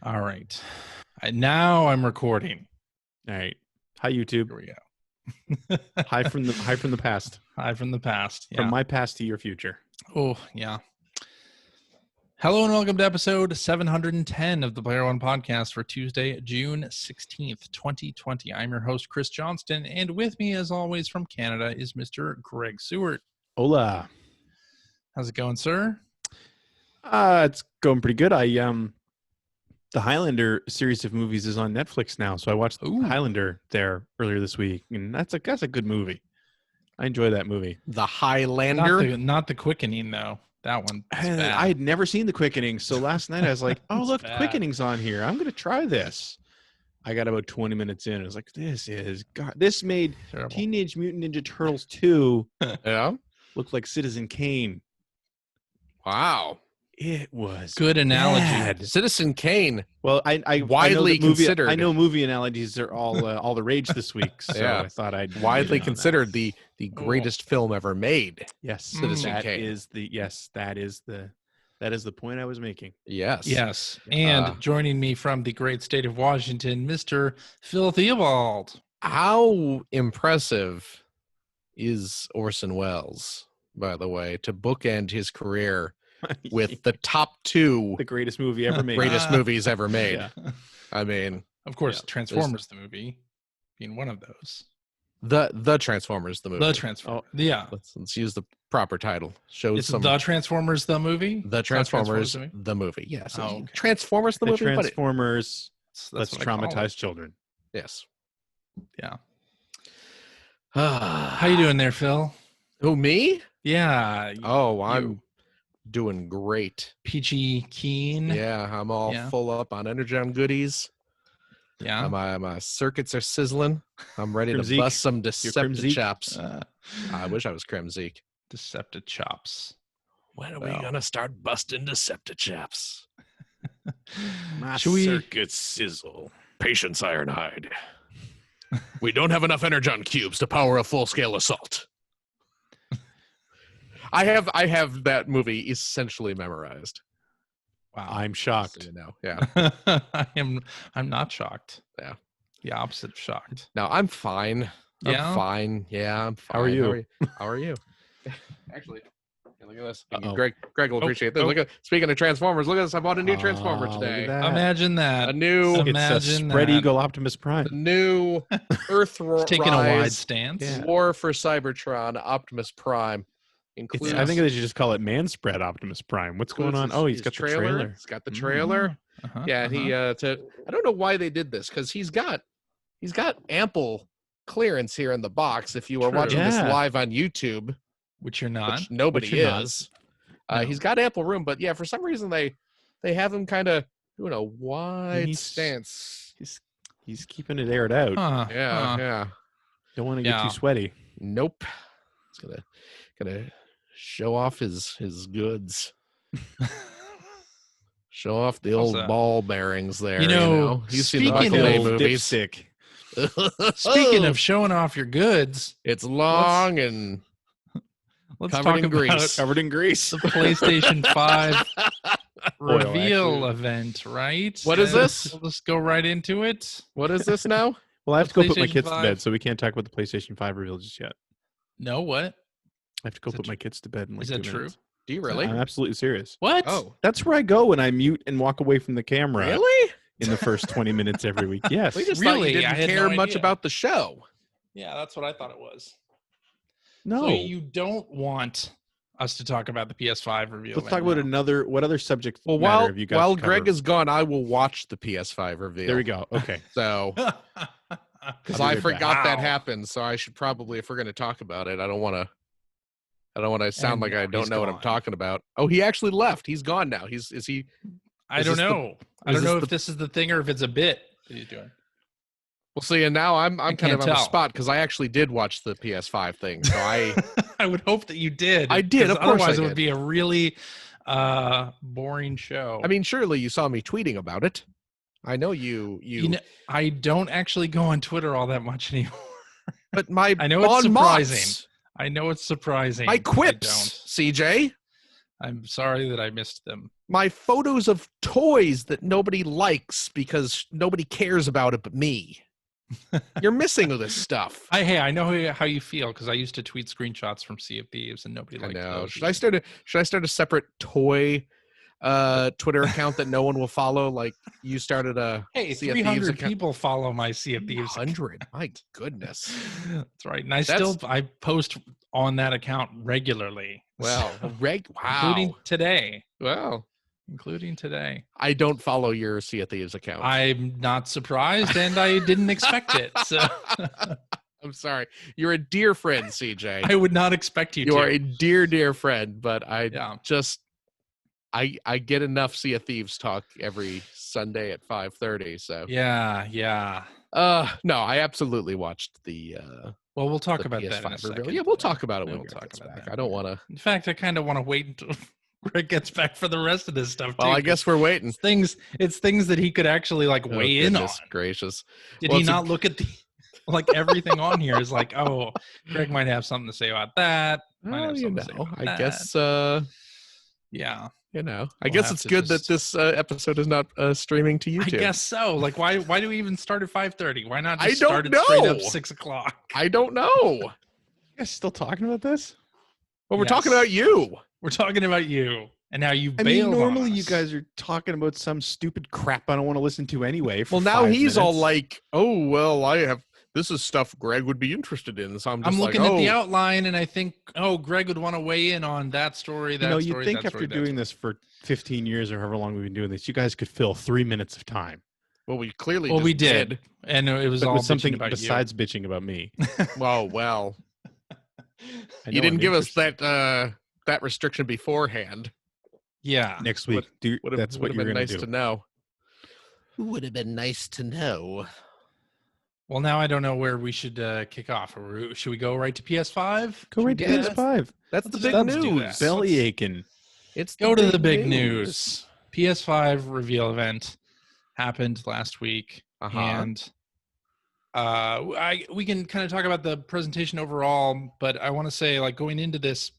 All right. Now I'm recording. All right. Hi, YouTube. Here we go. Hi from the past. Hi from the past. Yeah. From my past to your future. Oh, yeah. Hello and welcome to episode 710 of the Player One podcast for Tuesday, June 16th, 2020. I'm your host, Chris Johnston, and with me, as always, from Canada is Mr. Greg Seward. Hola. How's it going, sir? It's going pretty good. The Highlander series of movies is on Netflix now, so I watched Highlander there earlier this week, and that's a good movie. I enjoy that movie. The Highlander, not the Quickening though. That one. I had never seen The Quickening, so last night I was like, "Oh, look, The Quickening's on here. I'm going to try this." I got about 20 minutes in. I was like, "This made terrible. Teenage Mutant Ninja Turtles 2 look like Citizen Kane." Wow. It was good analogy. Bad. Citizen Kane. Well, I widely considered. I know movie analogies are all the rage this week, so I thought I'd widely considered the greatest film ever made. Yes, Citizen Kane. That is the point I was making. Yes. And joining me from the great state of Washington, Mr. Phil Theobald. How impressive is Orson Welles, by the way, to bookend his career with the top two the greatest movie ever made. Greatest movies ever made. Yeah. I mean, of course, Transformers the movie being one of those. The Transformers the movie. The Transformers. Yeah. Let's use the proper title. It's The Transformers the movie? The Transformers the movie. Yes. Oh, okay. Transformers the movie. Transformers. Let's traumatize children. Yes. Yeah. How you doing there, Phil? Who, me? Yeah. I'm doing great. Peachy keen. Yeah, I'm all full up on Energon goodies. Yeah. My circuits are sizzling. I'm ready to bust some Deceptichops. I wish I was Kremzeek. Deceptichops. When are we going to start busting Deceptichops? My circuits sizzle. Patience, Ironhide. We don't have enough Energon cubes to power a full-scale assault. I have that movie essentially memorized. Wow, I'm shocked. So, yeah. I'm not shocked. Yeah. The opposite of shocked. No, I'm fine. Yeah? I'm fine. Yeah, I'm fine. How are you? How are you? Actually, look at this. Greg will appreciate this. Speaking of Transformers, look at this. I bought a new Transformer today. Imagine that. It's a spread Eagle Optimus Prime. The new Earthrise. Taking a wide stance. War for Cybertron Optimus Prime. I think they should just call it Man Spread Optimus Prime. What's going on? Oh, he's got the trailer. He's got the trailer. I don't know why they did this, because he's got ample clearance here in the box. If you are watching this live on YouTube, which you're not, which nobody is, he's got ample room. But for some reason they have him kind of doing a wide stance. He's keeping it aired out. Yeah. Don't want to get too sweaty. Nope. It's gonna show off his goods. Show off the old ball bearings there. You've seen the Michael movies. Speaking of showing off your goods, it's long and covered in grease. Covered in grease. The PlayStation 5 reveal event, right? What is this? We'll just go right into it. What is this now? Well, I have to go put my kids to bed, so we can't talk about the PlayStation 5 reveal just yet. No, what? I have to go put my kids to bed in like 2 minutes. Is that true? Do you really? I'm absolutely serious. What? Oh. That's where I go when I mute and walk away from the camera. Really? In the first 20 minutes every week. Yes. We just thought you didn't care much about the show. Yeah, that's what I thought it was. No. So you don't want us to talk about the PS5 reveal. Let's talk about what other subject matter have you guys while Greg is gone, I will watch the PS5 reveal. There we go. Okay. So because I forgot that happened, so I should probably, if we're going to talk about it, I don't want to sound like I don't know what I'm talking about. Oh, he actually left. He's gone now. Is he? I don't know. I don't know if this is the thing or if it's a bit that he's doing. Well, see, and now I'm kind of on the spot because I actually did watch the PS5 thing. So I would hope that you did. I did. Of course, otherwise it would be a really boring show. I mean, surely you saw me tweeting about it. I know you know, I don't actually go on Twitter all that much anymore. But I know it's surprising. I know it's surprising. My quips, CJ. I'm sorry that I missed them. My photos of toys that nobody likes because nobody cares about it but me. You're missing this stuff. I know how you feel because I used to tweet screenshots from Sea of Thieves and nobody liked those. Should I start a separate toy Twitter account that no one will follow? Like you started a Hey, Sea of 300 Thieves people follow my Sea of Thieves. 100. My goodness. That's right. And I post on that account regularly. Well, including today. Wow. Including today. I don't follow your Sea of Thieves account. I'm not surprised, and I didn't expect it. So I'm sorry. You're a dear friend, CJ. I would not expect you to. You are a dear, dear friend, but I get enough Sea of Thieves talk every Sunday at 5:30. So yeah. No, I absolutely watched the. Well, we'll talk the about PS5 that in a second. Yeah, we'll talk about it when we'll Greg talk gets about back. that. I don't want to. In fact, I kind of want to wait until Greg gets back for the rest of this stuff. Well, too, I guess we're waiting. It's things that he could actually like weigh in on. Gracious. Did he not look at the like everything on here is like, oh, Greg might have something to say about that. I guess. Yeah. I guess it's good that this episode is not streaming to YouTube. I guess so. Like, why do we even start at 5:30? Why not just start it straight up 6 o'clock? I don't know. You guys still talking about this? Well, we're talking about you. We're talking about you and how you bailed. I mean, normally on us. you guys are talking about some stupid crap I don't want to listen to anyway. Well, now he's all like, "Oh, well, this is stuff Greg would be interested in." So I'm looking at the outline, and I think, Greg would want to weigh in on that story. You think after doing this for 15 years or however long we've been doing this, you guys could fill 3 minutes of time. Well, we clearly we did, and it was all something about besides bitching about me. Well, you didn't give us that restriction beforehand. Yeah, next week. That's what you're going to do. To know. Would have been nice to know. Well, now I don't know where we should kick off. Should we go right to PS5? Go right to PS5. That's the big news. Belly aching. Go to the big news. PS5 reveal event happened last week, and we can kind of talk about the presentation overall. But I want to say, like, going into this,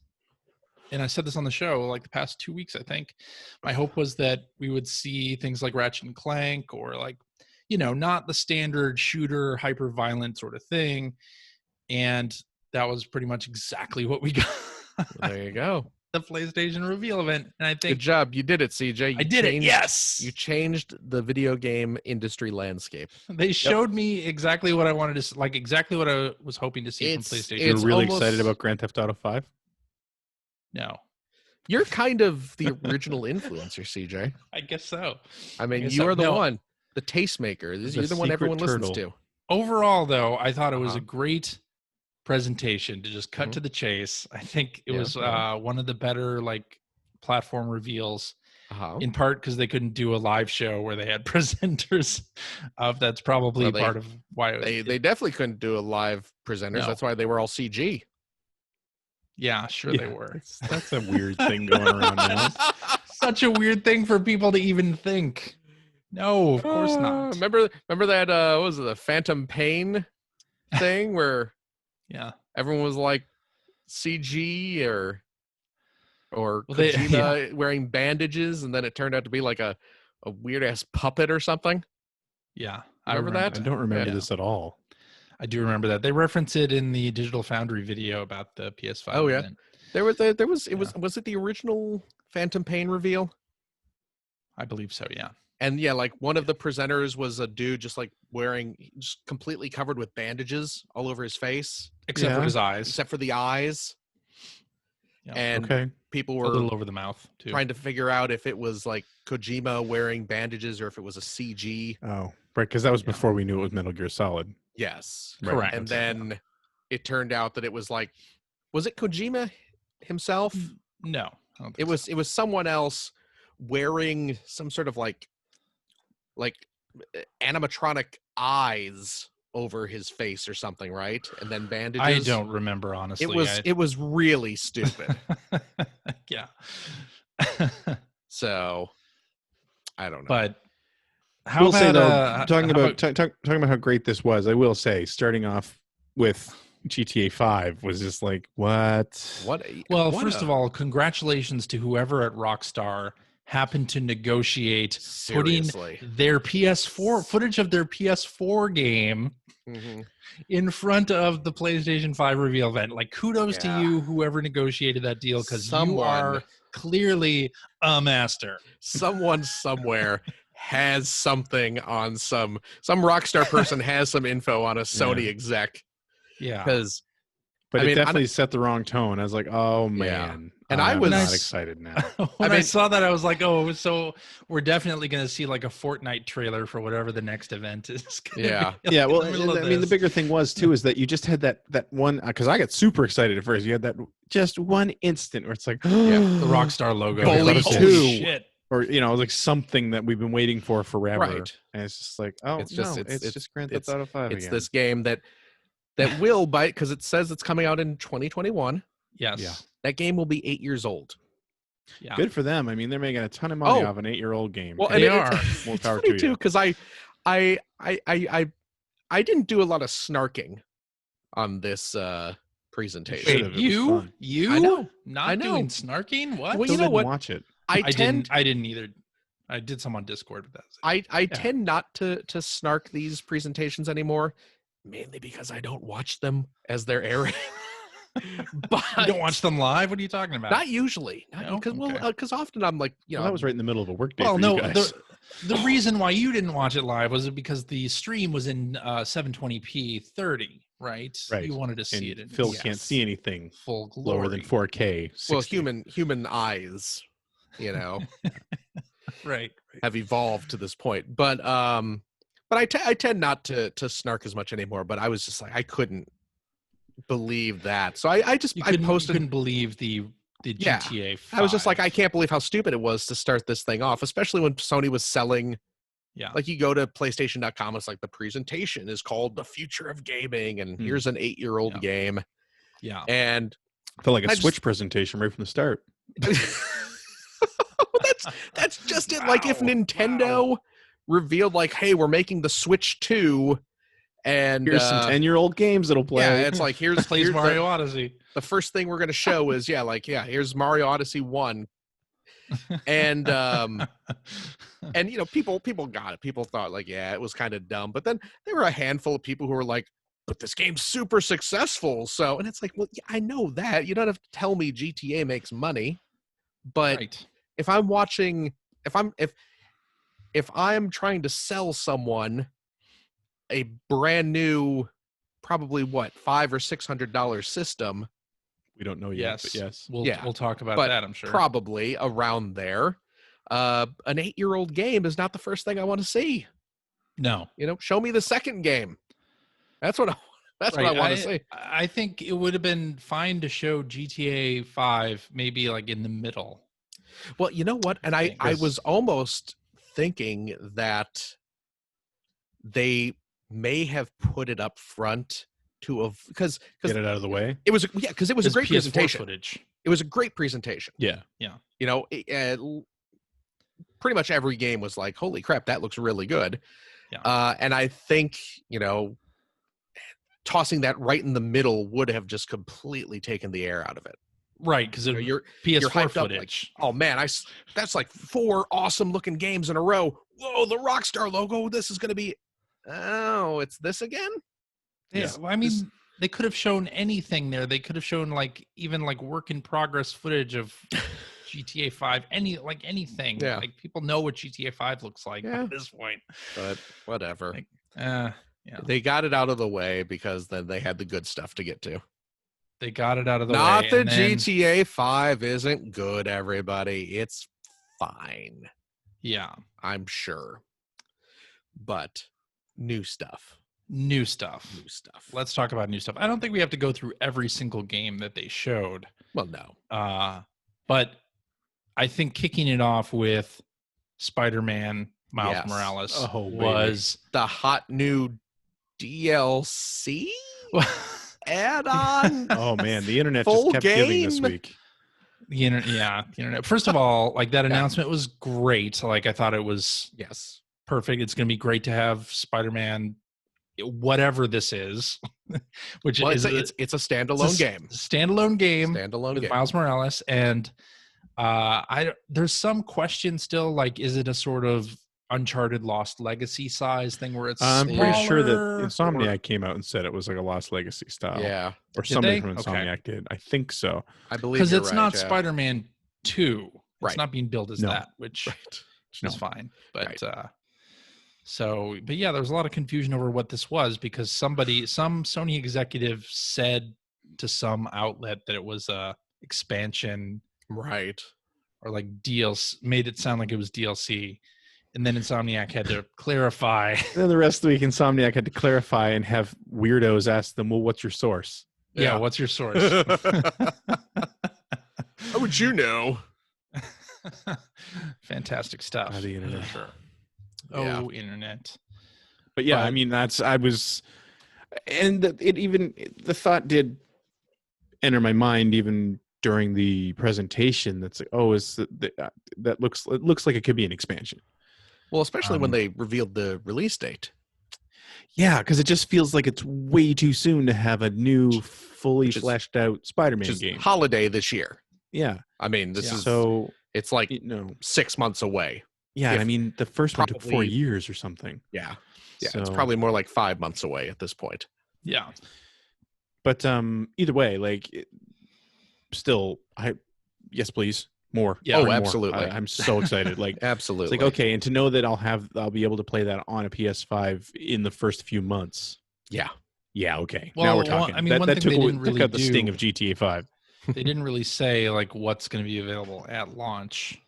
and I said this on the show, like the past 2 weeks, I think my hope was that we would see things like Ratchet and Clank, or like, not the standard shooter, hyper violent sort of thing. And that was pretty much exactly what we got. There you go. The PlayStation reveal event. And I think good job. You did it, CJ. I did it. Yes. You changed the video game industry landscape. They showed me exactly what I wanted to like, exactly what I was hoping to see from PlayStation. You're really excited about Grand Theft Auto 5? No. You're kind of the original influencer, CJ. I guess so. I mean, you are the one, the tastemaker. You're the one everyone listens to. Overall, though, I thought it was a great presentation to just cut to the chase. I think it was one of the better like platform reveals, in part because they couldn't do a live show where they had presenters. That's probably part of why it was, they definitely couldn't do a live presenters. No. That's why they were all CG. Yeah, sure they were. That's a weird thing going around now. Such a weird thing for people to even think. No, of course not. Remember that what was it, the Phantom Pain thing where everyone was like CG or Kojima wearing bandages, and then it turned out to be like a weird ass puppet or something. Yeah, I remember that. I don't remember this at all. I do remember that. They reference it in the Digital Foundry video about the PS5. Oh yeah, was it the original Phantom Pain reveal? I believe so. Yeah. And like one of the presenters was a dude just completely covered with bandages all over his face, except for his eyes. Except for the eyes. Yeah. And people were a little over the mouth too, trying to figure out if it was like Kojima wearing bandages or if it was a CG. Oh, right, because that was before we knew it was Metal Gear Solid. Yes, right. Correct. And then it turned out that it was like, was it Kojima himself? No, it was someone else wearing some sort of like animatronic eyes over his face or something, right? And then bandages. I don't remember, honestly. It was really stupid. Yeah. So I don't know. But how about talking about how great this was? I will say, starting off with GTA 5 was just like, what? Well, first of all, congratulations to whoever at Rockstar happened to negotiate putting their PS4 footage of their PS4 game in front of the PlayStation 5 reveal event. Like, kudos to you, whoever negotiated that deal, because you are clearly a master. Someone somewhere has something on some Rockstar person has some info on a Sony exec. Yeah. But it definitely set the wrong tone. I was like, oh man. And I was not excited now. When I saw that, I was like, oh, so we're definitely going to see like a Fortnite trailer for whatever the next event is. Yeah. Well, I mean, the bigger thing was too, is that you just had that one, because I got super excited at first. You had that just one instant where it's like, the Rockstar logo. Holy shit. Or, like something that we've been waiting for forever. Right. And it's just like, oh, it's just Grand Theft Auto 5 It's again. this game that will bite, because it says it's coming out in 2021. Yes. Yeah. That game will be 8 years old. Yeah. Good for them. I mean, they're making a ton of money off an 8-year-old game. Well, they are. More power to you. Because I didn't do a lot of snarking on this presentation. Wait, you? I know. Not doing snarking? What? Well, you know what? Watch it. I didn't either. I did some on Discord, but that's it. I tend not to snark these presentations anymore, mainly because I don't watch them as they're airing. But you don't watch them live? What are you talking about? Not usually. Because often I'm like, that was right in the middle of a workday. Well, for no, you guys. the reason why you didn't watch it live was because the stream was in 720p 30, right? Right. You wanted to see it. Phil can't see anything full glory. lower than 4K. 60. Well, human eyes, right, have evolved to this point. But I tend not to snark as much anymore. But I was just like, I couldn't believe that. So I posted. Couldn't believe the GTA 5. I was just like, I can't believe how stupid it was to start this thing off, especially when Sony was selling. Yeah. Like, you go to PlayStation.com, it's like the presentation is called The Future of Gaming, and here's an 8-year-old game. Yeah. And I felt like a Switch presentation right from the start. that's just it. Like, if Nintendo revealed, like, hey, we're making the Switch 2, and here's some 10-year-old games that'll play. Yeah, it's like, here's Mario Odyssey. The first thing we're going to show is here's Mario Odyssey 1. And people got it. People thought, like, it was kind of dumb. But then there were a handful of people who were like, but this game's super successful. So, and it's like, well, yeah, I know that. You don't have to tell me GTA makes money. But if I'm watching, if I'm trying to sell someone a brand new, probably $500 or $600 system. We don't know yet. But yes. We'll talk about that, I'm sure. Probably around there. An 8-year-old game is not the first thing I want to see. No. Show me the second game. That's what I want to see. I think it would have been fine to show GTA 5 maybe like in the middle. Well, you know what? And I was almost thinking that they may have put it up front because get it out of the way. It was because it was a great PS4 presentation. Footage. It was a great presentation. Yeah. Pretty much every game was like, holy crap, that looks really good. Yeah. And I think tossing that right in the middle would have just completely taken the air out of it. Right, because your PS4 footage. Up, like, oh man, that's like 4 awesome looking games in a row. Whoa, the Rockstar logo. This is going to be. Oh, it's this again? Yeah, well, I mean, they could have shown anything there. They could have shown even work in progress footage of GTA 5, anything. Yeah. Like, people know what GTA 5 looks like at this point. But whatever. Yeah. They got it out of the way because then they had the good stuff to get to. They got it out of the way. Not that GTA 5 isn't good, everybody. It's fine. Yeah. I'm sure. But new stuff. New stuff. Let's talk about new stuff. I don't think we have to go through every single game that they showed. Well, no. But I think kicking it off with Spider-Man Miles Morales was the hot new DLC add-on. Oh man, the internet just kept giving this week. The internet. First of all, that announcement was great. I thought it was yes perfect. It's going to be great to have Spider-Man whatever this is, which Well, is it's a standalone game. Standalone game Standalone with game. Miles Morales, and there's some question still, like, is it a sort of Uncharted Lost Legacy size thing where it's I'm pretty sure that smaller, Insomniac came out and said it was like a Lost Legacy style. Yeah. Or Did somebody they? from Insomniac did. I think so. I believe because you're it's right, not yeah. Spider-Man 2. It's Right. not being billed as No. that, which Right. is fine. But Right. but yeah, there was a lot of confusion over what this was because some Sony executive said to some outlet that it was a expansion, Right. or like DLC, made it sound like it was DLC. And then Insomniac had to clarify. And then the rest of the week, Insomniac had to clarify and have weirdos ask them, well, what's your source? Yeah, Yeah. what's your source? How would you know? Fantastic stuff. The internet. Sure. Yeah. Oh, internet. But yeah, But- I mean, the thought did enter my mind even during the presentation. That's like, oh, it looks like it could be an expansion. Well, especially when they revealed the release date. Yeah, because it just feels like it's way too soon to have a new, fully Which is- fleshed out Spider-Man Just game. holiday this year. Yeah. I mean, this is So it's like no. 6 months away. Yeah, If I mean, the first one took 4 probably- years or something. Yeah. Yeah. It's So- probably more like 5 months away at this point. Yeah. But either way, like, still, yes, please, more. Yeah. Oh, Bring more. absolutely. I'm so excited. Like, Absolutely. it's like, okay, and to know that I'll be able to play that on a PS5 in the first few months. Yeah. Yeah, okay. Well, now we're talking. I mean, one that thing they didn't took really out the sting do- of GTA 5. They didn't really say like what's going to be available at launch.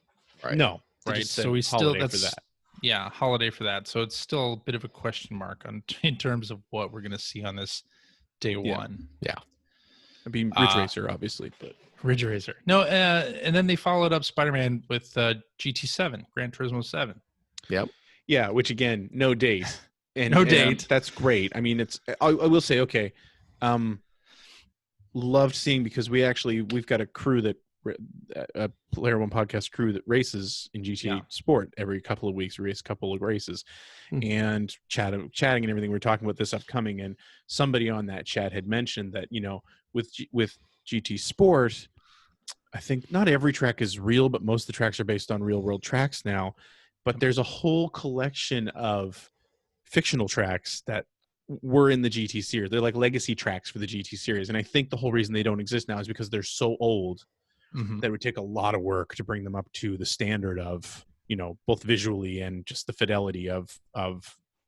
Right. No, they Right. just said So we still holiday that's for that. yeah, holiday for that. So it's still a bit of a question mark in terms of what we're going to see on this day one. I mean, Ridge Racer, obviously, but Ridge Racer. No, and then they followed up Spider-Man with GT7, Gran Turismo 7. yeah, which again, no date. And, No and, date. That's great. I mean, I will say, okay, loved seeing, because we've got a crew a Player One podcast crew that races in GTA Yeah. Sport every couple of weeks. We race a couple of races and chatting and everything. We're talking about this upcoming, and somebody on that chat had mentioned that, with GT Sport, I think not every track is real, but most of the tracks are based on real world tracks now. But there's a whole collection of fictional tracks that were in the GT series. They're like legacy tracks for the GT series. And I think the whole reason they don't exist now is because they're so old Mhm. that it would take a lot of work to bring them up to the standard of, both visually and just the fidelity of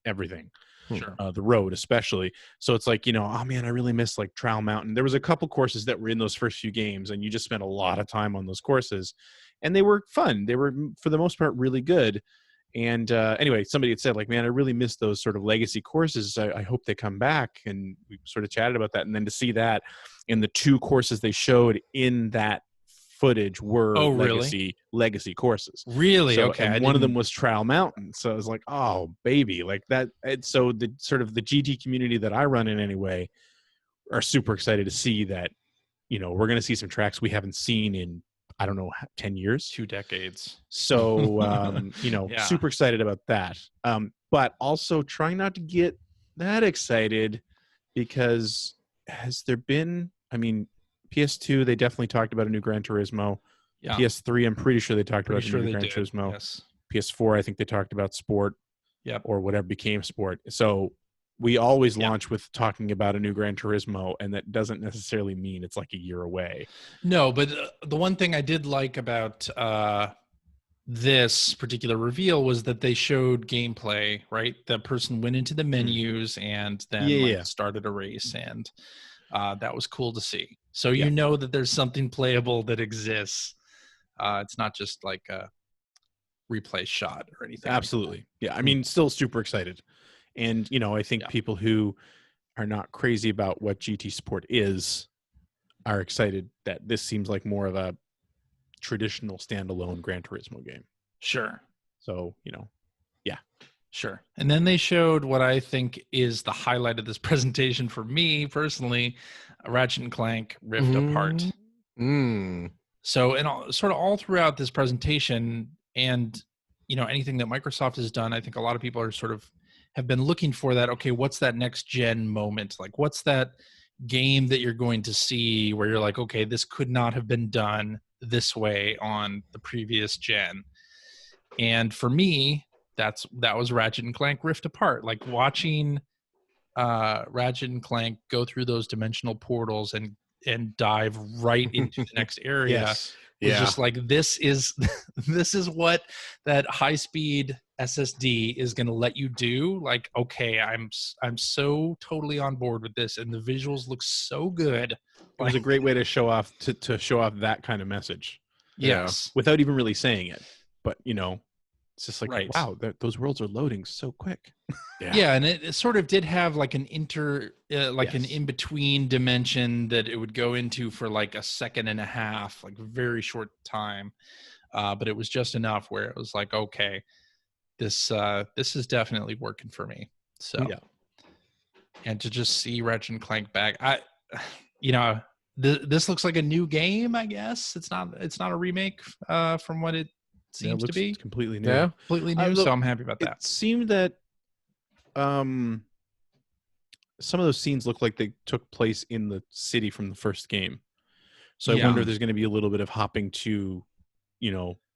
everything. Sure. The road especially. So it's like, oh man, I really miss like Trial Mountain. There was a couple courses that were in those first few games, and you just spent a lot of time on those courses, and they were fun. They were, for the most part, really good. And anyway, somebody had said, like, man, I really miss those sort of legacy courses. I hope they come back. And we sort of chatted about that. And then to see that in the 2 courses they showed in that footage were legacy courses. Really? So, Okay. and one of them was Trial Mountain. So I was like, oh, baby. Like that. And so the sort of the GT community that I run in anyway are super excited to see that, we're going to see some tracks we haven't seen in, I don't know, 10 years. 2 decades. So, Yeah. super excited about that. But also trying not to get that excited, because has there been, PS2, they definitely talked about a new Gran Turismo. Yeah. PS3, I'm pretty sure they talked Pretty about sure a new they Gran did. Turismo. Yes. PS4, I think they talked about Sport. Yep. Or whatever became Sport. So we always Yeah. launch with talking about a new Gran Turismo, and that doesn't necessarily mean it's like a year away. No, but the one thing I did like about this particular reveal was that they showed gameplay, right? The person went into the menus and then started a race, and that was cool to see. So you know that there's something playable that exists. It's not just like a replay shot or anything. Absolutely. Yeah. I mean, still super excited. And, I think people who are not crazy about what GT Sport is are excited that this seems like more of a traditional standalone Gran Turismo game. Sure. So, Sure. And then they showed what I think is the highlight of this presentation for me personally, Ratchet and Clank Rift Apart. So, and sort of all throughout this presentation, and anything that Microsoft has done, I think a lot of people are sort of have been looking for that. Okay, what's that next gen moment? Like, what's that game that you're going to see where you're like, okay, this could not have been done this way on the previous gen. And for me, that was Ratchet and Clank Rift Apart. Like watching Ratchet and Clank go through those dimensional portals and dive right into the next area. Yes. Was just like, this is what that high speed SSD is going to let you do. Like, okay, I'm so totally on board with this, and the visuals look so good. It was a great way to show off that kind of message. Yes, without even really saying it. But it's just like, right. Wow, those worlds are loading so quick. Yeah, and it sort of did have like an an in-between dimension that it would go into for like a second and a half, like very short time. But it was just enough where it was like, okay, this is definitely working for me. So and to just see Ratchet and Clank back, this looks like a new game, I guess. It's not a remake from what it seems to be. Completely new. Yeah. Completely new, so I'm happy about that. It seemed that some of those scenes look like they took place in the city from the first game. So I wonder if there's going to be a little bit of hopping to,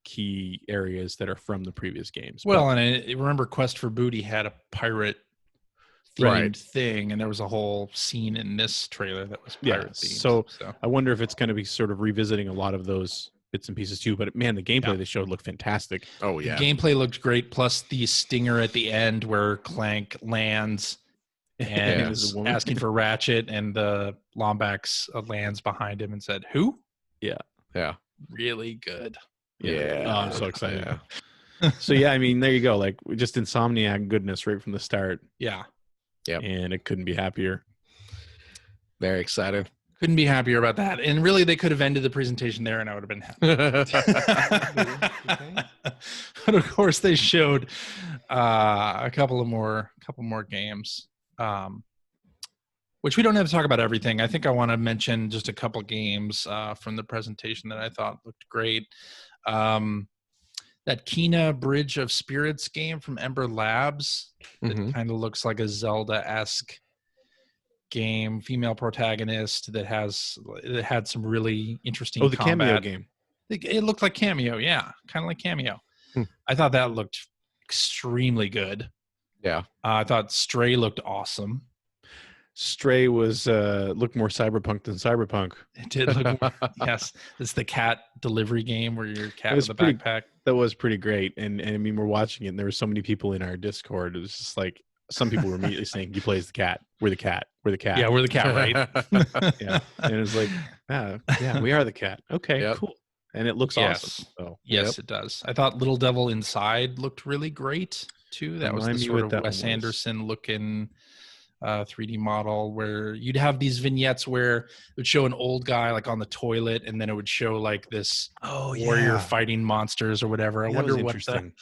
key areas that are from the previous games. Well, and I remember Quest for Booty had a pirate themed thing, and there was a whole scene in this trailer that was pirate themed. So I wonder if it's going to be sort of revisiting a lot of those bits and pieces too. But man, the gameplay they showed looked fantastic. Oh yeah, the gameplay looked great. Plus the stinger at the end where Clank lands and is asking for Ratchet, and the Lombax lands behind him and said, "Who?" Yeah, really good. Yeah, oh, I'm so excited. So I mean, there you go. Like just Insomniac goodness right from the start. Yeah. And it couldn't be happier. Very excited. Couldn't be happier about that. And really, they could have ended the presentation there, and I would have been happy. But of course, they showed a couple more games, which we don't have to talk about everything. I think I want to mention just a couple games from the presentation that I thought looked great. That Kena Bridge of Spirits game from Ember Labs that kind of looks like a Zelda-esque game, female protagonist that had some really interesting the combat. Cameo game. It looked like Cameo, yeah, kind of like Cameo. I thought that looked extremely good. Yeah, I thought Stray looked awesome. Stray was looked more cyberpunk than cyberpunk. It did look more, yes. It's the cat delivery game where your cat with a backpack. That was pretty great. And I mean, we're watching it, and there were so many people in our Discord. It was just like some people were immediately saying, "You play as the cat. We're the cat. We're the cat." Yeah, we're the cat, right? Yeah. And it's like, yeah, we are the cat. Okay, cool. And it looks awesome. So, yes, it does. I thought Little Devil Inside looked really great too. That was the sort of Wes Anderson looking 3D model where you'd have these vignettes where it would show an old guy like on the toilet, and then it would show like this warrior fighting monsters or whatever. I wonder what the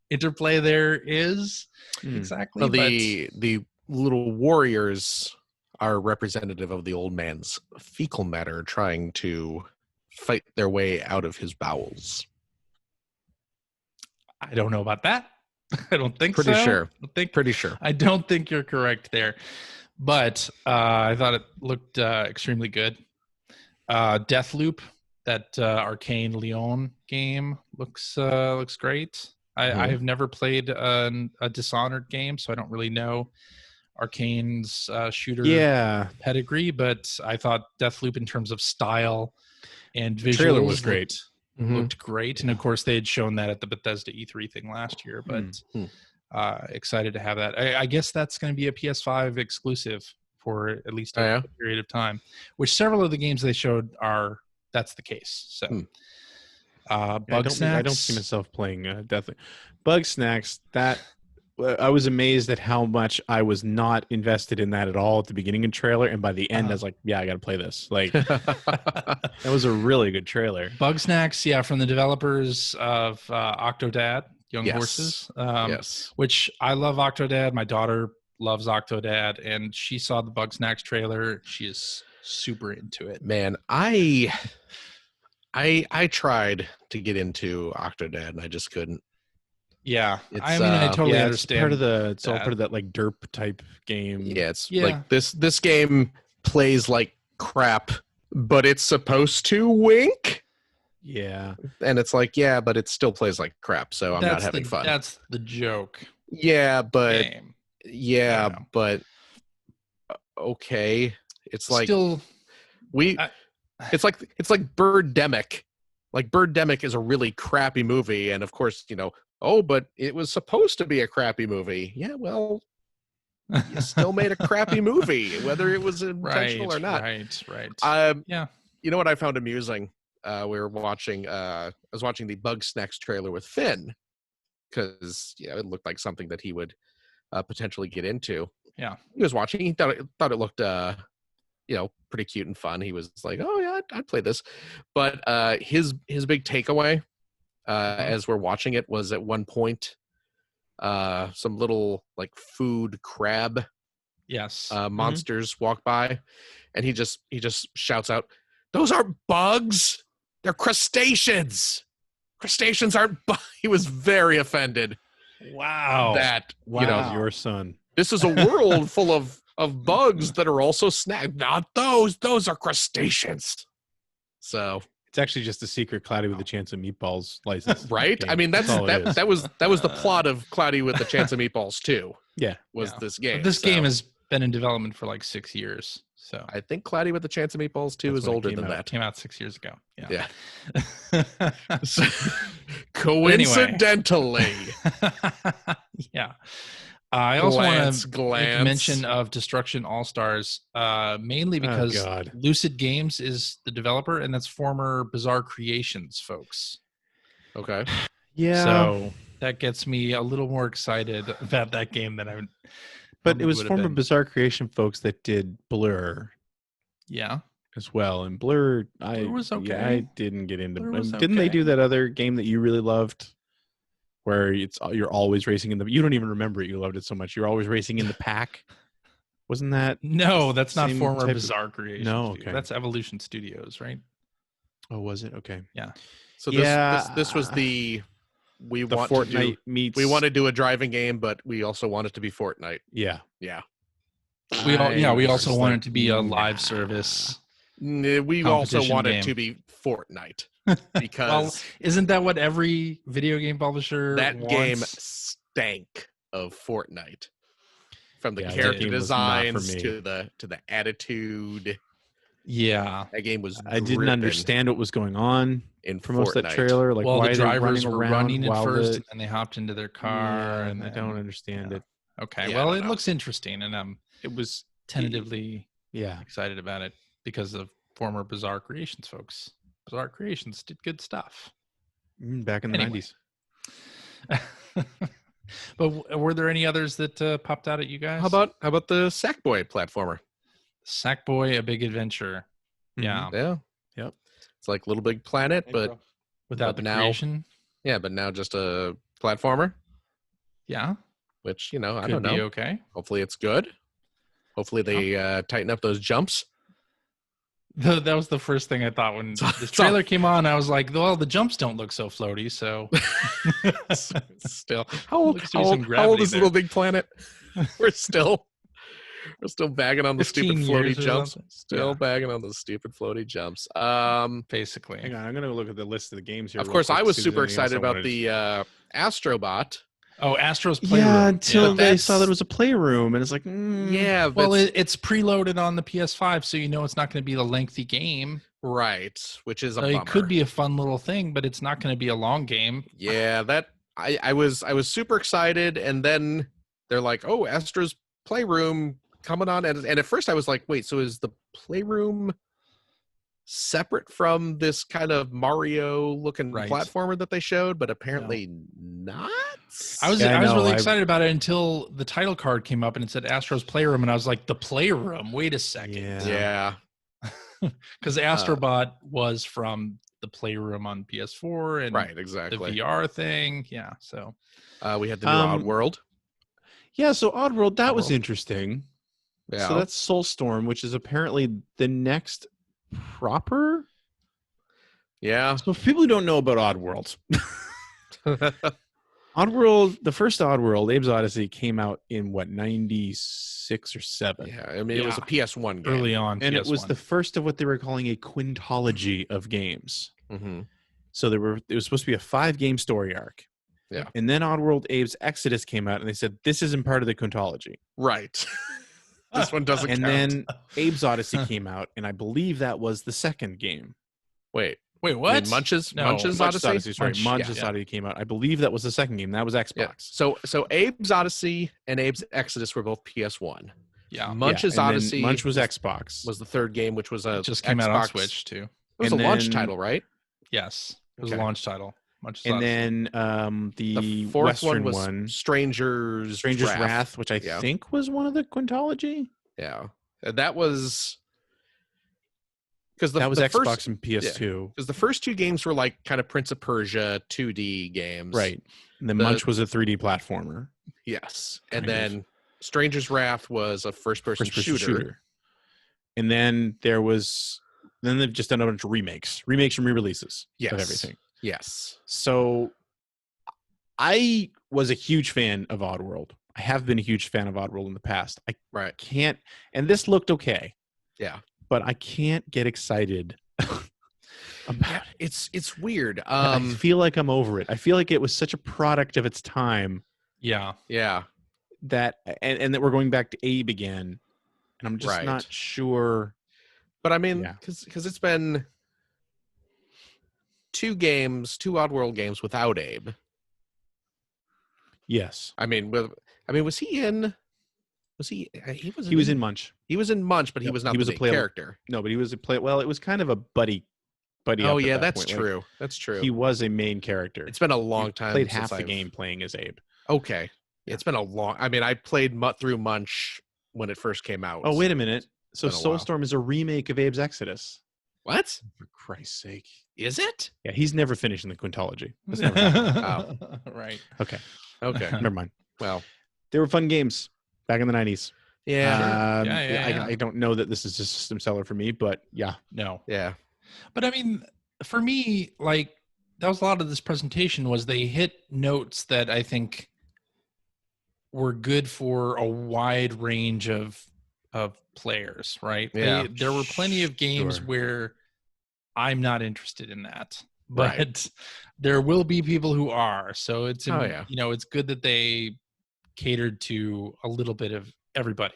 interplay there is exactly. Well, the little warriors are representative of the old man's fecal matter trying to fight their way out of his bowels. I don't know about that. I don't think Pretty so. sure. Pretty sure. I don't think you're correct there. But I thought it looked extremely good. Deathloop, that Arcane Leon game, looks great. I have never played a Dishonored game, so I don't really know Arcane's shooter pedigree, but I thought Deathloop in terms of style and visuals trailer was great. Looked great. And of course they had shown that at the Bethesda E3 thing last year, but excited to have that. I guess that's going to be a PS5 exclusive for at least a period of time, which several of the games they showed that's the case. So Bugsnax. I don't see myself playing Deathloop. Bugsnax, that I was amazed at how much I was not invested in that at all at the beginning of the trailer, and by the end I was like, yeah, I got to play this. Like that was a really good trailer. Bugsnax, from the developers of Octodad, Young Horses. Which I love Octodad. My daughter loves Octodad, and she saw the Bugsnax trailer. She is super into it. Man, I tried to get into Octodad and I just couldn't. Yeah, It's, I mean, I totally understand. It's all part of that like derp type game. Yeah, it's like this game plays like crap, but it's supposed to wink. Yeah. And it's like, yeah, but it still plays like crap, so I'm not having fun. That's the joke. Yeah, but game. but okay. It's like still it's like Birdemic. Like Birdemic is a really crappy movie, and of course, but it was supposed to be a crappy movie. Yeah, well, you still made a crappy movie, whether it was intentional or not. Right. Yeah. You know what I found amusing? I was watching the Bug Snacks trailer with Finn, because it looked like something that he would potentially get into. Yeah. He was watching. He thought it looked pretty cute and fun. He was like, oh yeah, I'd play this. But his big takeaway as we're watching it was at one point some little like food crab monsters walk by, and he just shouts out, "Those aren't bugs, they're crustaceans. Crustaceans aren't bugs." He was very offended. Wow. Your son. This is a world full of bugs that are also snacks. Not those. Those are crustaceans. So it's actually just a secret Cloudy with a Chance of Meatballs license. Right? Game. I mean, that was the plot of Cloudy with a Chance of Meatballs 2. Yeah. This game. But this game has been in development for like 6 years. So I think Cloudy with a Chance of Meatballs 2 is older than that. It came out 6 years ago. Yeah. Coincidentally. Yeah. I also want to make mention of Destruction All-Stars, mainly because Lucid Games is the developer, and that's former Bizarre Creations folks. Okay. Yeah. So that gets me a little more excited about that game than I would. But it was former Bizarre Creation folks that did Blur. Yeah. As well. And Blur was okay. Yeah, I didn't get into it. Didn't they do that other game that you really loved? Where you're always racing in you don't even remember it. You loved it so much. You're always racing in the pack. Wasn't that? No, that's not former Bizarre Creations. No, okay. That's Evolution Studios, right? Oh, was it? Okay. Yeah. So this was we want to do a driving game, but we also want it to be Fortnite. Yeah. Yeah. We also want it to be a live service. We also want it to be Fortnite. Because well, isn't that what every video game publisher wants? Game stank of Fortnite, from the character designs to the attitude. Yeah, that game was. I didn't understand what was going on in most of that trailer. Like, why the drivers were running at first, and they hopped into their car. And I don't understand it. Okay, well, it looks interesting, and it was tentatively excited about it because of former Bizarre Creations folks. Bizarre Creations did good stuff back in the 90s. But were there any others that popped out at you guys? How about the Sackboy platformer? Sackboy: A Big Adventure. Mm-hmm. Yeah. Yep. It's like Little Big Planet, but without the creation. Yeah, but now just a platformer. Yeah. Which I don't know. Okay. Hopefully it's good. Hopefully they tighten up those jumps. That was the first thing I thought when the trailer came on. I was like, well, the jumps don't look so floaty, so still. How old is Little Big Planet? We're still bagging on the stupid floaty jumps. Still bagging on the stupid floaty jumps. Basically. Hang on, I'm gonna look at the list of the games here. Of course, I was super excited about the Astrobot. Oh, Astro's Playroom. Yeah, until they saw that it was a playroom, and it's like, yeah. Well, it's preloaded on the PS5, so it's not going to be a lengthy game, right? Which is a bummer. It could be a fun little thing, but it's not going to be a long game. Yeah, I was super excited, and then they're like, "Oh, Astro's Playroom coming on," and at first I was like, "Wait, so is the Playroom separate from this kind of Mario-looking platformer that they showed?" But apparently not. I was really excited about it until the title card came up and it said Astro's Playroom, and I was like, the Playroom? Wait a second. Yeah. Because Astrobot was from the Playroom on PS4 and exactly. the VR thing. Yeah, so. We had the new Oddworld. Yeah, so Oddworld, that was interesting. Yeah. So that's Soulstorm, which is apparently the next proper. Yeah. So for people who don't know about Oddworld, Oddworld, the first Oddworld, Abe's Odyssey, came out in what, 96 or 7? Yeah, I mean, it was a PS1 game. Early on, And PS1. it was the first of what they were calling a quintology of games. Mm-hmm. So it was supposed to be a 5-game story arc. Yeah. And then Oddworld Abe's Exodus came out, and they said, this isn't part of the quintology. Right. This one doesn't And count. then Abe's Odyssey came out, and I believe that was the second game. Wait, what? I mean, Munch's Munch's Odyssey? Sorry, Munch's yeah. Odyssey came out. I believe that was the second game. That was Xbox. Yeah. So Abe's Odyssey and Abe's Exodus were both PS1. Yeah. Munch's and then Odyssey Munch was Xbox. was the third game, which was a It just came Xbox. out on Switch too. It was And a launch Mm. then- title, right? Yes, it was Okay. a launch title. Munch's And Odyssey. then The the fourth Western one was one, Stranger's Wrath, which I Yeah. think was one of the quintology. Yeah, that was because That was the Xbox first, and PS2. because the first two games were like kind of Prince of Persia 2D games, Right. And then The- Munch was a 3D platformer. Yes, and Kind of. then Stranger's Wrath was a first-person First-person shooter. And then then they've just done a bunch of remakes and re-releases Yes. of everything. Yes, So I was a huge fan of Oddworld. I have been a huge fan of Oddworld in the past. I right. can't, and this looked okay, Yeah, but I can't get excited about it. it's weird. I feel like I'm over it. I feel like it was such a product of its time yeah, Yeah, that, and that we're going back to Abe again, and I'm just Right. not sure. but I mean, Yeah. because it's been two Oddworld games without Abe. Yes, was he in? Was he? He was. he was in Munch. He was in Munch, but he Yep, was not he the was a main playable- character. No, but he was a play. Well, it was kind of a buddy. Oh up at yeah, that that's point. Like, true. That's true. he was a main character. It's been a He long time. Played since half the I've- game playing as Abe. Okay, it's been a long. I mean, I played through Munch when it first came out. Oh, wait a minute. So been a while. Soulstorm is a remake of Abe's Exodus. What For Christ's sake. is it? Yeah, he's never finishing the quintology. That's never happened. right. Okay, Okay. never mind. Well, They were fun games back in the 90s. yeah, Yeah. I don't know that this is a system seller for me, but yeah. No, yeah, but I mean, for me, like that was a lot of this presentation was they hit notes that I think were good for a wide range of players, right? Yeah. There were plenty of games Sure. where I'm not interested in that, but Right. there will be people who are. So it's Oh, yeah. it's good that they catered to a little bit of everybody.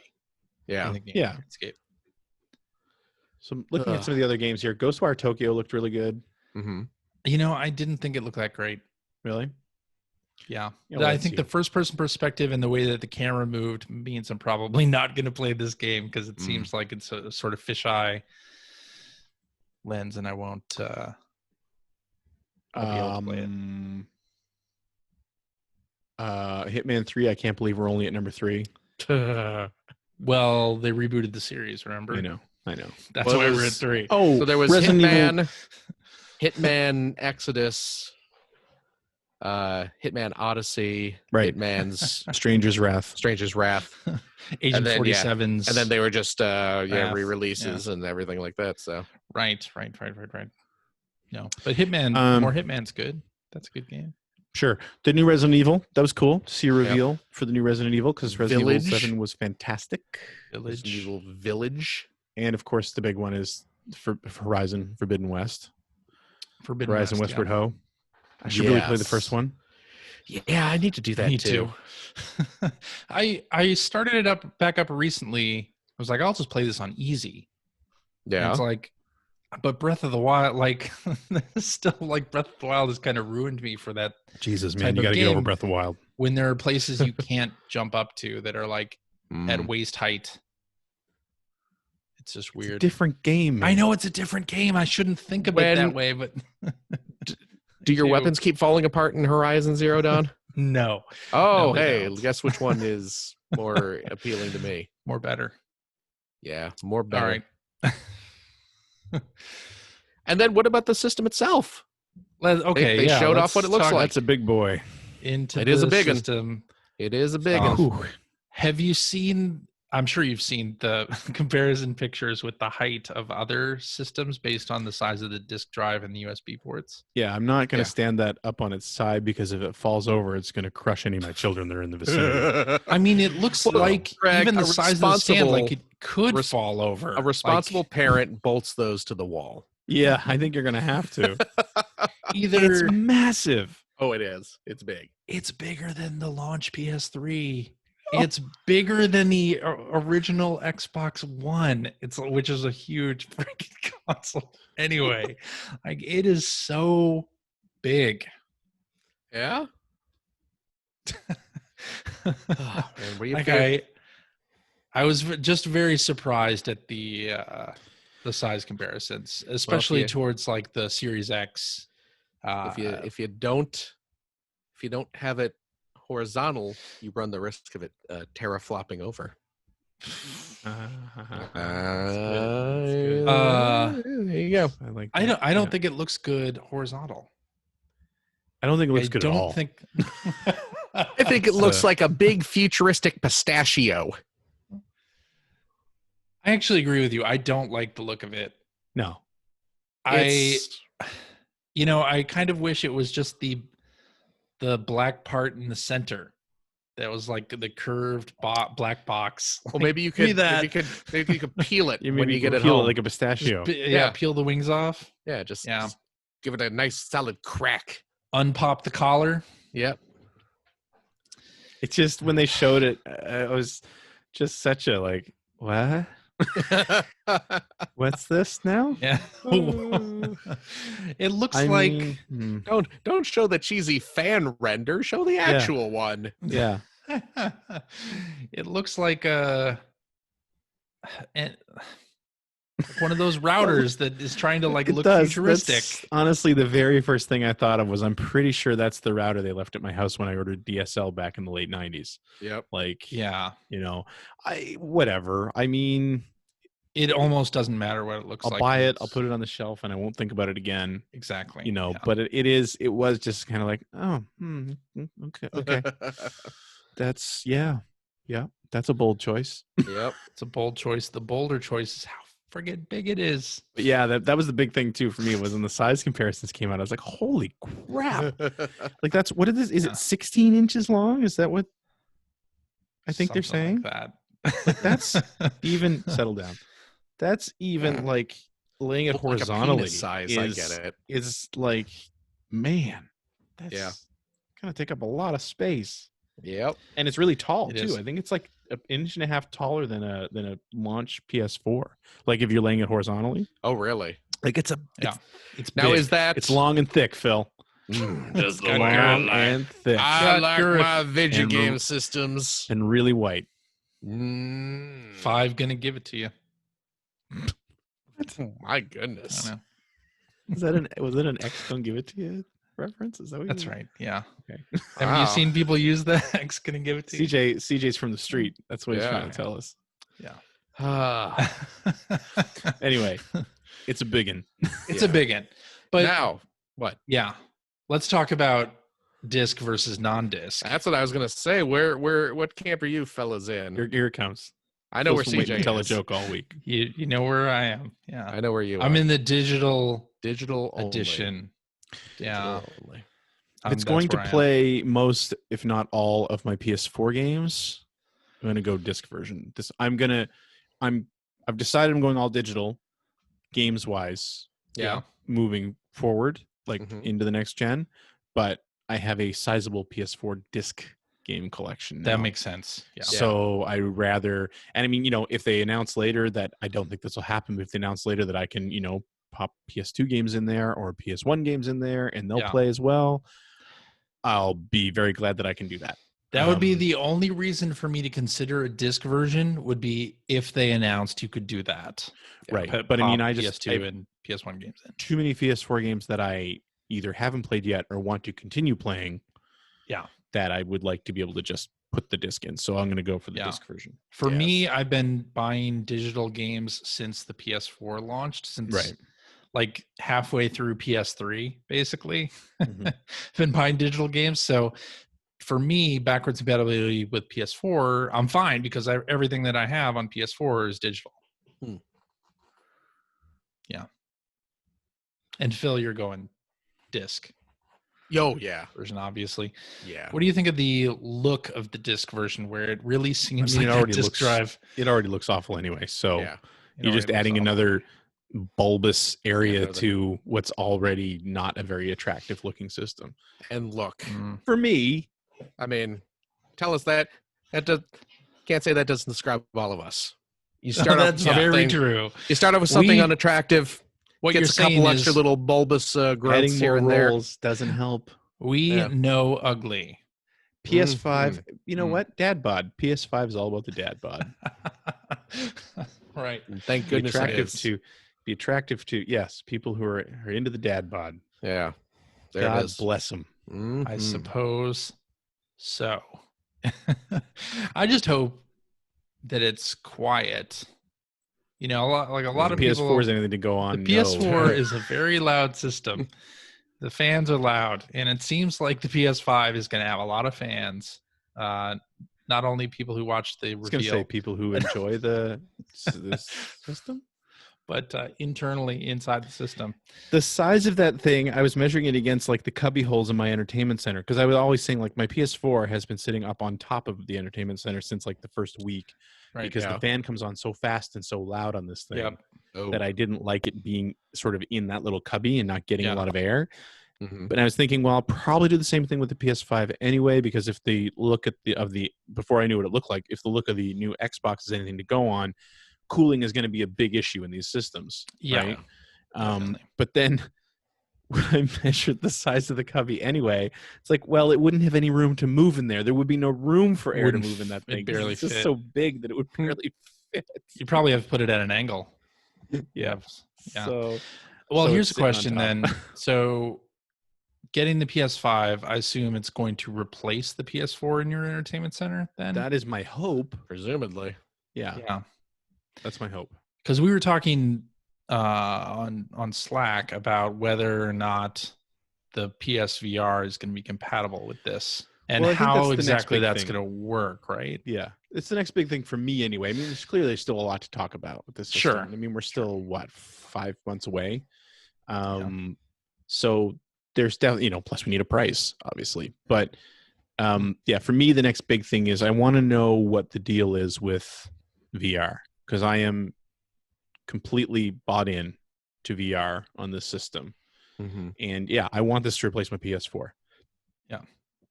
yeah. in the game Yeah. landscape. So looking at some of the other games here, Ghostwire Tokyo looked really good. Mm-hmm. I didn't think it looked that great. Really? Yeah. Yeah, well, I let's think see. the first person perspective and the way that the camera moved means I'm probably not going to play this game because it seems like it's a sort of fisheye lens and I won't I'll be able to play it. Hitman 3, I can't believe we're only at number 3. Well, they rebooted the series, remember? I know. That's Well, why it we're at was- 3. Oh, So there was Resident Evil. Hitman Exodus, Hitman Odyssey, Right. Hitman's Stranger's Wrath. Stranger's Wrath, Agent then, yeah. 47's. and then they were just Wrath, re-releases and everything like that. So Right. No, but Hitman, more Hitman's good. That's a good game. Sure. The new Resident Evil, that was cool to see a reveal for the new Resident Evil because Resident Evil Village. 7 was fantastic. Resident Village. Evil Village. And of course, the big one is for Horizon Forbidden West. Forbidden Horizon West, Westward Ho. I should really play the Yes. first one. Yeah, I need to do that Me too. too. I started it back up recently. I was like, I'll just play this on easy. And Yeah. it's like, but Breath of the Wild, like, still like Breath of the Wild has kind of ruined me for that. Jesus, Type man, you of got to get over game. Breath of the Wild. When there are places you can't jump up to that are like at Mm. waist height. It's just It's a weird. different game. Man. I know it's a different game. I shouldn't think of it that When- way, but Do your too. weapons keep falling apart in Horizon Zero Dawn? no, Oh, they hey, don't. guess which one is more appealing to me? more better. Yeah, more better. All right. And then what about the system itself? Okay, they yeah, showed let's off what it looks talk like. That's a big boy. Into It is a the big 'un. system. It is a big Oh. one. Ooh. Have you seen I'm sure you've seen the comparison pictures with the height of other systems based on the size of the disk drive and the USB ports. Yeah, I'm not going to stand that up on its side because if it falls over, it's going to crush any of my children that are in the vicinity. I mean, it looks like Greg, even the size of the stand, like it could fall over. A responsible parent bolts those to the wall. Yeah, I think you're going to have to. Either it's massive. Oh, it is. It's big. It's bigger than the launch PS3. It's bigger than the original Xbox One. Which is a huge freaking console. Anyway, like it is so big. Yeah. I was just very surprised at the size comparisons, especially towards like the Series X. If you don't have it horizontal, you run the risk of it teraflopping over. There you go. I don't think it looks good horizontal. I don't think it looks good at all. I think it looks like a big futuristic pistachio. I actually agree with you. I don't like the look of it. No. I kind of wish it was just the black part in the center. That was like the curved black box. Well, maybe you could peel it when you get it home, like a pistachio. Peel the wings off. Just give it a nice solid crack. Unpop the collar. Yep. It's just when they showed it, it was just such a like, what? What's this now? Yeah. It looks don't show the cheesy fan render, show the actual one. Yeah. It looks like one of those routers that is trying to look futuristic. That's honestly, the very first thing I thought of was I'm pretty sure that's the router they left at my house when I ordered DSL back in the late 90s. Yep. Whatever. I mean, it almost doesn't matter what it looks like. I'll buy it. I'll put it on the shelf and I won't think about it again. Exactly. But it was just kind of like, okay. That's that's a bold choice. Yep. It's a bold choice. The bolder choice is how friggin' big it is. But yeah, that was the big thing too for me, was when the size comparisons came out. I was like, holy crap. Like that's what it is. Is it 16 inches long? Is that what I think they're saying? Like that. Like that's even settle down. That's even like laying it horizontally. Like size, I get it. Is like, man, that's gonna take up a lot of space. Yep. And it's really tall too. Is. I think it's like an inch and a half taller than a launch PS4. Like if you're laying it horizontally. Oh, really? Like it's now big. Is that it's long and thick, Phil. Just long and thick. I like my video game systems. And really white. 5 gonna give it to you. Oh, my goodness. I know. Was it an X don't give it to you reference? Is that what That's right. Yeah. Okay. Have you seen people use the X gonna give it to you? CJ's from the street. That's what he's trying to tell us. Yeah. Anyway, it's a biggin. It's a biggin. But now, what? Yeah. Let's talk about disc versus non-disc. That's what I was gonna say. What camp are you fellas in? Here it comes. I know where CJ is. Tell a joke all week. You know where I am. Yeah. I know where you are. I'm in the digital Only. edition. Yeah. Only. It's going to play most, if not all, of my PS4 games. I'm gonna go disc version. I've decided I'm going all digital, games wise. Yeah. Moving forward, into the next gen, but I have a sizable PS4 disc game collection now. That makes sense. Yeah. So I rather, and I mean, if they announce later that, I don't think this will happen, but if they announce later that I can, pop PS2 games in there or PS1 games in there and they'll play as well, I'll be very glad that I can do that. That would be the only reason for me to consider a disc version, would be if they announced you could do that. Right. But I mean, I just PS2 and PS1 games in. Too many PS4 games that I either haven't played yet or want to continue playing. Yeah. That I would like to be able to just put the disc in. So I'm going to go for the disc version. For me, I've been buying digital games since the PS4 launched, since like halfway through PS3, basically. Been buying digital games. So for me, backwards compatibility with PS4, I'm fine because everything that I have on PS4 is digital. Yeah. And Phil, you're going disc. Yo, yeah. Version, obviously. Yeah. What do you think of the look of the disc version, where it really seems like it already disc looks drive? It already looks awful anyway. So Yeah. you're just adding another bulbous area to what's already not a very attractive looking system. And look, for me, I mean, tell us that can't say that doesn't describe all of us. You start off with something very true. You start off with something unattractive. What gets you're a couple saying extra is little bulbous growths adding here more and there. rolls doesn't help. We know ugly. PS5, you know what? Dad bod. PS5 is all about the dad bod. Right. Thank goodness be attractive to yes, people who are into the dad bod. Yeah. There God it is. bless them. I suppose so. I just hope that it's quiet. You know, a lot of PS4 people. is anything to go on. The PS4 is a very loud system. The fans are loud, and it seems like the PS5 is going to have a lot of fans. Not only people who watch the reveal. I was going to say people who enjoy this system, but internally inside the system. The size of that thing, I was measuring it against like the cubby holes in my entertainment center, because I was always saying like my PS4 has been sitting up on top of the entertainment center since like the first week, because the fan comes on so fast and so loud on this thing that I didn't like it being sort of in that little cubby and not getting a lot of air. But I was thinking, well, I'll probably do the same thing with the PS5 anyway, because if the look at before I knew what it looked like, if the look of the new Xbox is anything to go on, cooling is going to be a big issue in these systems. Yeah. Right? But then when I measured the size of the cubby anyway, it's like, well, it wouldn't have any room to move in there. There would be no room for air to move in that thing. It's just so big that it would barely fit. You probably have to put it at an angle. Yeah. So here's a question then. So getting the PS5, I assume it's going to replace the PS4 in your entertainment center then? That is my hope. Presumably. Yeah. That's my hope. Because we were talking on Slack about whether or not the PSVR is going to be compatible with this and how exactly that's going to work, right? Yeah. It's the next big thing for me anyway. I mean, there's still a lot to talk about with this system. Sure. I mean, we're still, 5 months away? So there's definitely, plus we need a price, obviously. But for me, the next big thing is I want to know what the deal is with VR, because I am completely bought in to VR on this system. And I want this to replace my PS4. Yeah.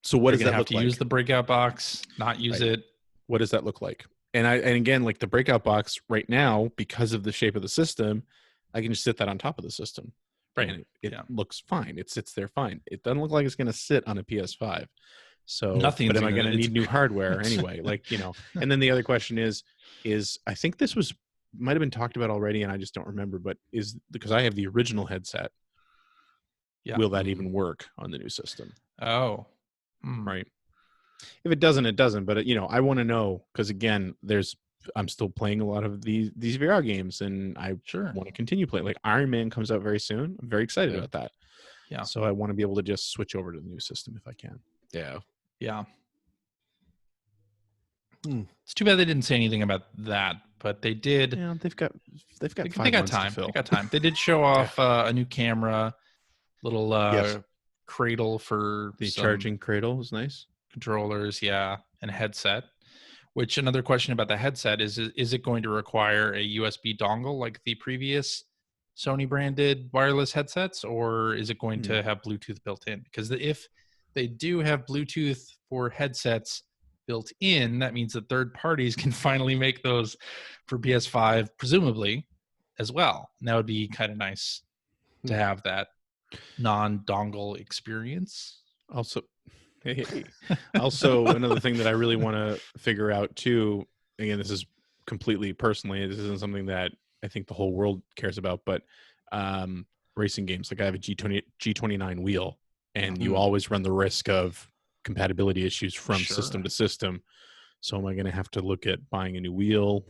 So what does that have look to like? Use the breakout box, not use it. What does that look like? And again, like the breakout box right now, because of the shape of the system, I can just sit that on top of the system. Right. And it looks fine. It sits there fine. It doesn't look like it's going to sit on a PS5. So but am I going to need new hardware anyway? And then the other question is I think this might have been talked about already and I just don't remember, but is because I have the original headset. Yeah. Will that even work on the new system? Oh. Right. If it doesn't, it doesn't. But I want to know, because again, I'm still playing a lot of these VR games, and I want to continue playing. Like Iron Man comes out very soon. I'm very excited about that. Yeah. So I want to be able to just switch over to the new system if I can. Yeah. Yeah. It's too bad they didn't say anything about that, but they did. Yeah, they've got time. They got time. They did show off a new camera, little cradle for the charging cradle was nice. Controllers, and headset. Which another question about the headset is it going to require a USB dongle like the previous Sony branded wireless headsets, or is it going to have Bluetooth built in? Because if they do have Bluetooth for headsets built in, that means that third parties can finally make those for PS5, presumably, as well. And that would be kind of nice to have that non-dongle experience. Also, another thing that I really want to figure out too, again, this is completely personally, this isn't something that I think the whole world cares about, but racing games, like I have a G29 wheel, and you always run the risk of compatibility issues from system to system. So am I going to have to look at buying a new wheel?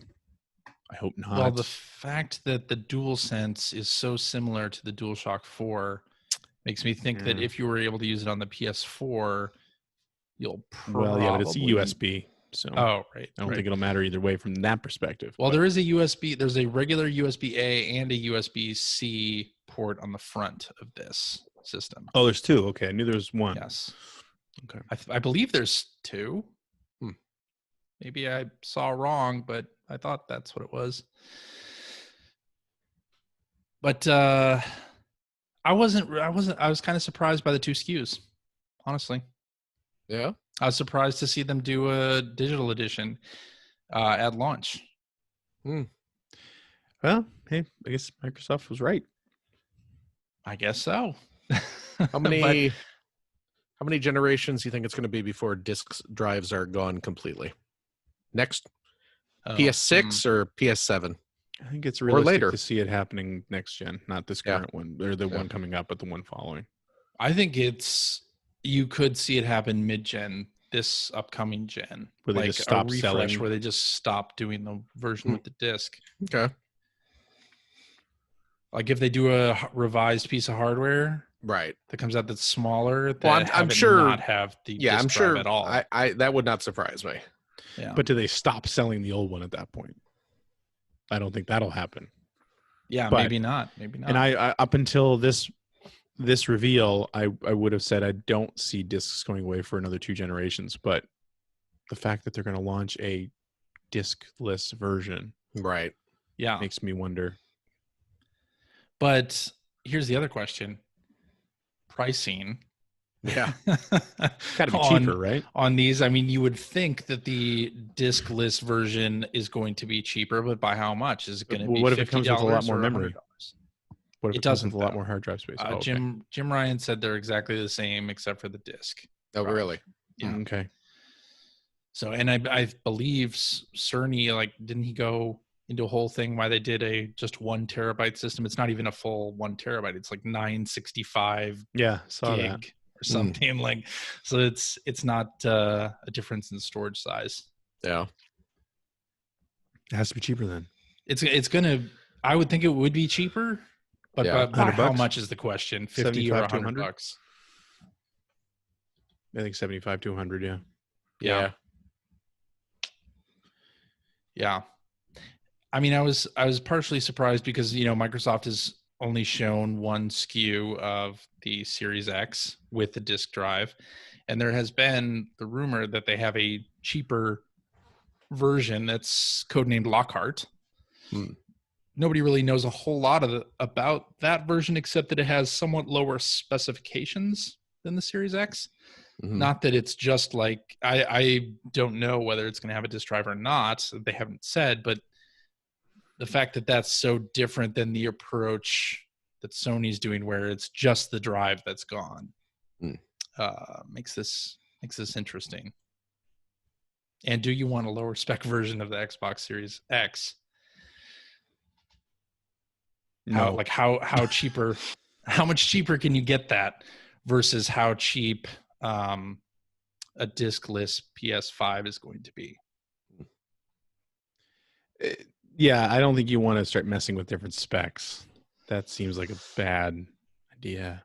I hope not. Well, the fact that the DualSense is so similar to the DualShock 4 makes me think that if you were able to use it on the PS4, you'll Well, yeah, but it's a probably- USB, so Oh, right. I don't think it'll matter either way from that perspective. Well, but- there is a USB. There's a regular USB-A and a USB-C port on the front of this system. Oh, there's two. Okay, I knew there was one. Yes. Okay. I believe there's two. Maybe I saw wrong, but I thought that's what it was. But I was kind of surprised by the two SKUs, honestly. Yeah. I was surprised to see them do a digital edition at launch. Well, hey, I guess Microsoft was right. I guess so. How many generations do you think it's going to be before disk drives are gone completely? Next PS6 or PS7? I think it's realistic later to see it happening next gen, not this current one or the one coming up, but the one following. I think you could see it happen mid-gen, this upcoming gen, where they like just stop a refresh selling. where they just stop doing the version with the disc. Okay. Like if they do a revised piece of hardware, Right. that comes out that's smaller, that Well, I'm sure not have the disc I'm drive sure at all. I that would not surprise me. Yeah. But do they stop selling the old one at that point? I don't think that'll happen. Yeah, but- maybe not. Maybe not. And I up until this reveal, I would have said I don't see discs going away for another 2 generations. But the fact that they're going to launch a discless version Right. yeah. makes me wonder. But here's the other question. Pricing. Yeah. Got to be cheaper, right? On these, I mean, you would think that the discless version is going to be cheaper, but by how much? Is it going to be $50 What if it comes with a lot more or memory? $100? What if It it comes doesn't, with a lot though. more hard drive space? Oh, okay. Jim Ryan said they're exactly the same except for the disc. Oh, really? Yeah. Okay. So, and I believe Cerny, like, didn't he go into a whole thing why they did a just 1 terabyte system? It's not even a full 1 terabyte. It's like 965 Yeah, saw gig that. or something like. So it's not a difference in storage size. Yeah. It has to be cheaper then. It's gonna. I would think it would be cheaper, but Yeah. by how $100? much is the question? 50 or 75 to $100? 100? I think 75 to 100. Yeah. Yeah. Yeah. I mean, I was partially surprised because, Microsoft has only shown one SKU of the Series X with the disk drive. And there has been the rumor that they have a cheaper version that's codenamed Lockhart. Nobody really knows a whole lot about that version, except that it has somewhat lower specifications than the Series X. Not that it's just like, I don't know whether it's going to have a disk drive or not. They haven't said, but the fact that that's so different than the approach that Sony's doing, where it's just the drive that's gone, makes this interesting. And do you want a lower spec version of the Xbox Series X? No. How cheaper? How much cheaper can you get that versus how cheap a diskless PS5 is going to be? Yeah, I don't think you want to start messing with different specs. That seems like a bad idea.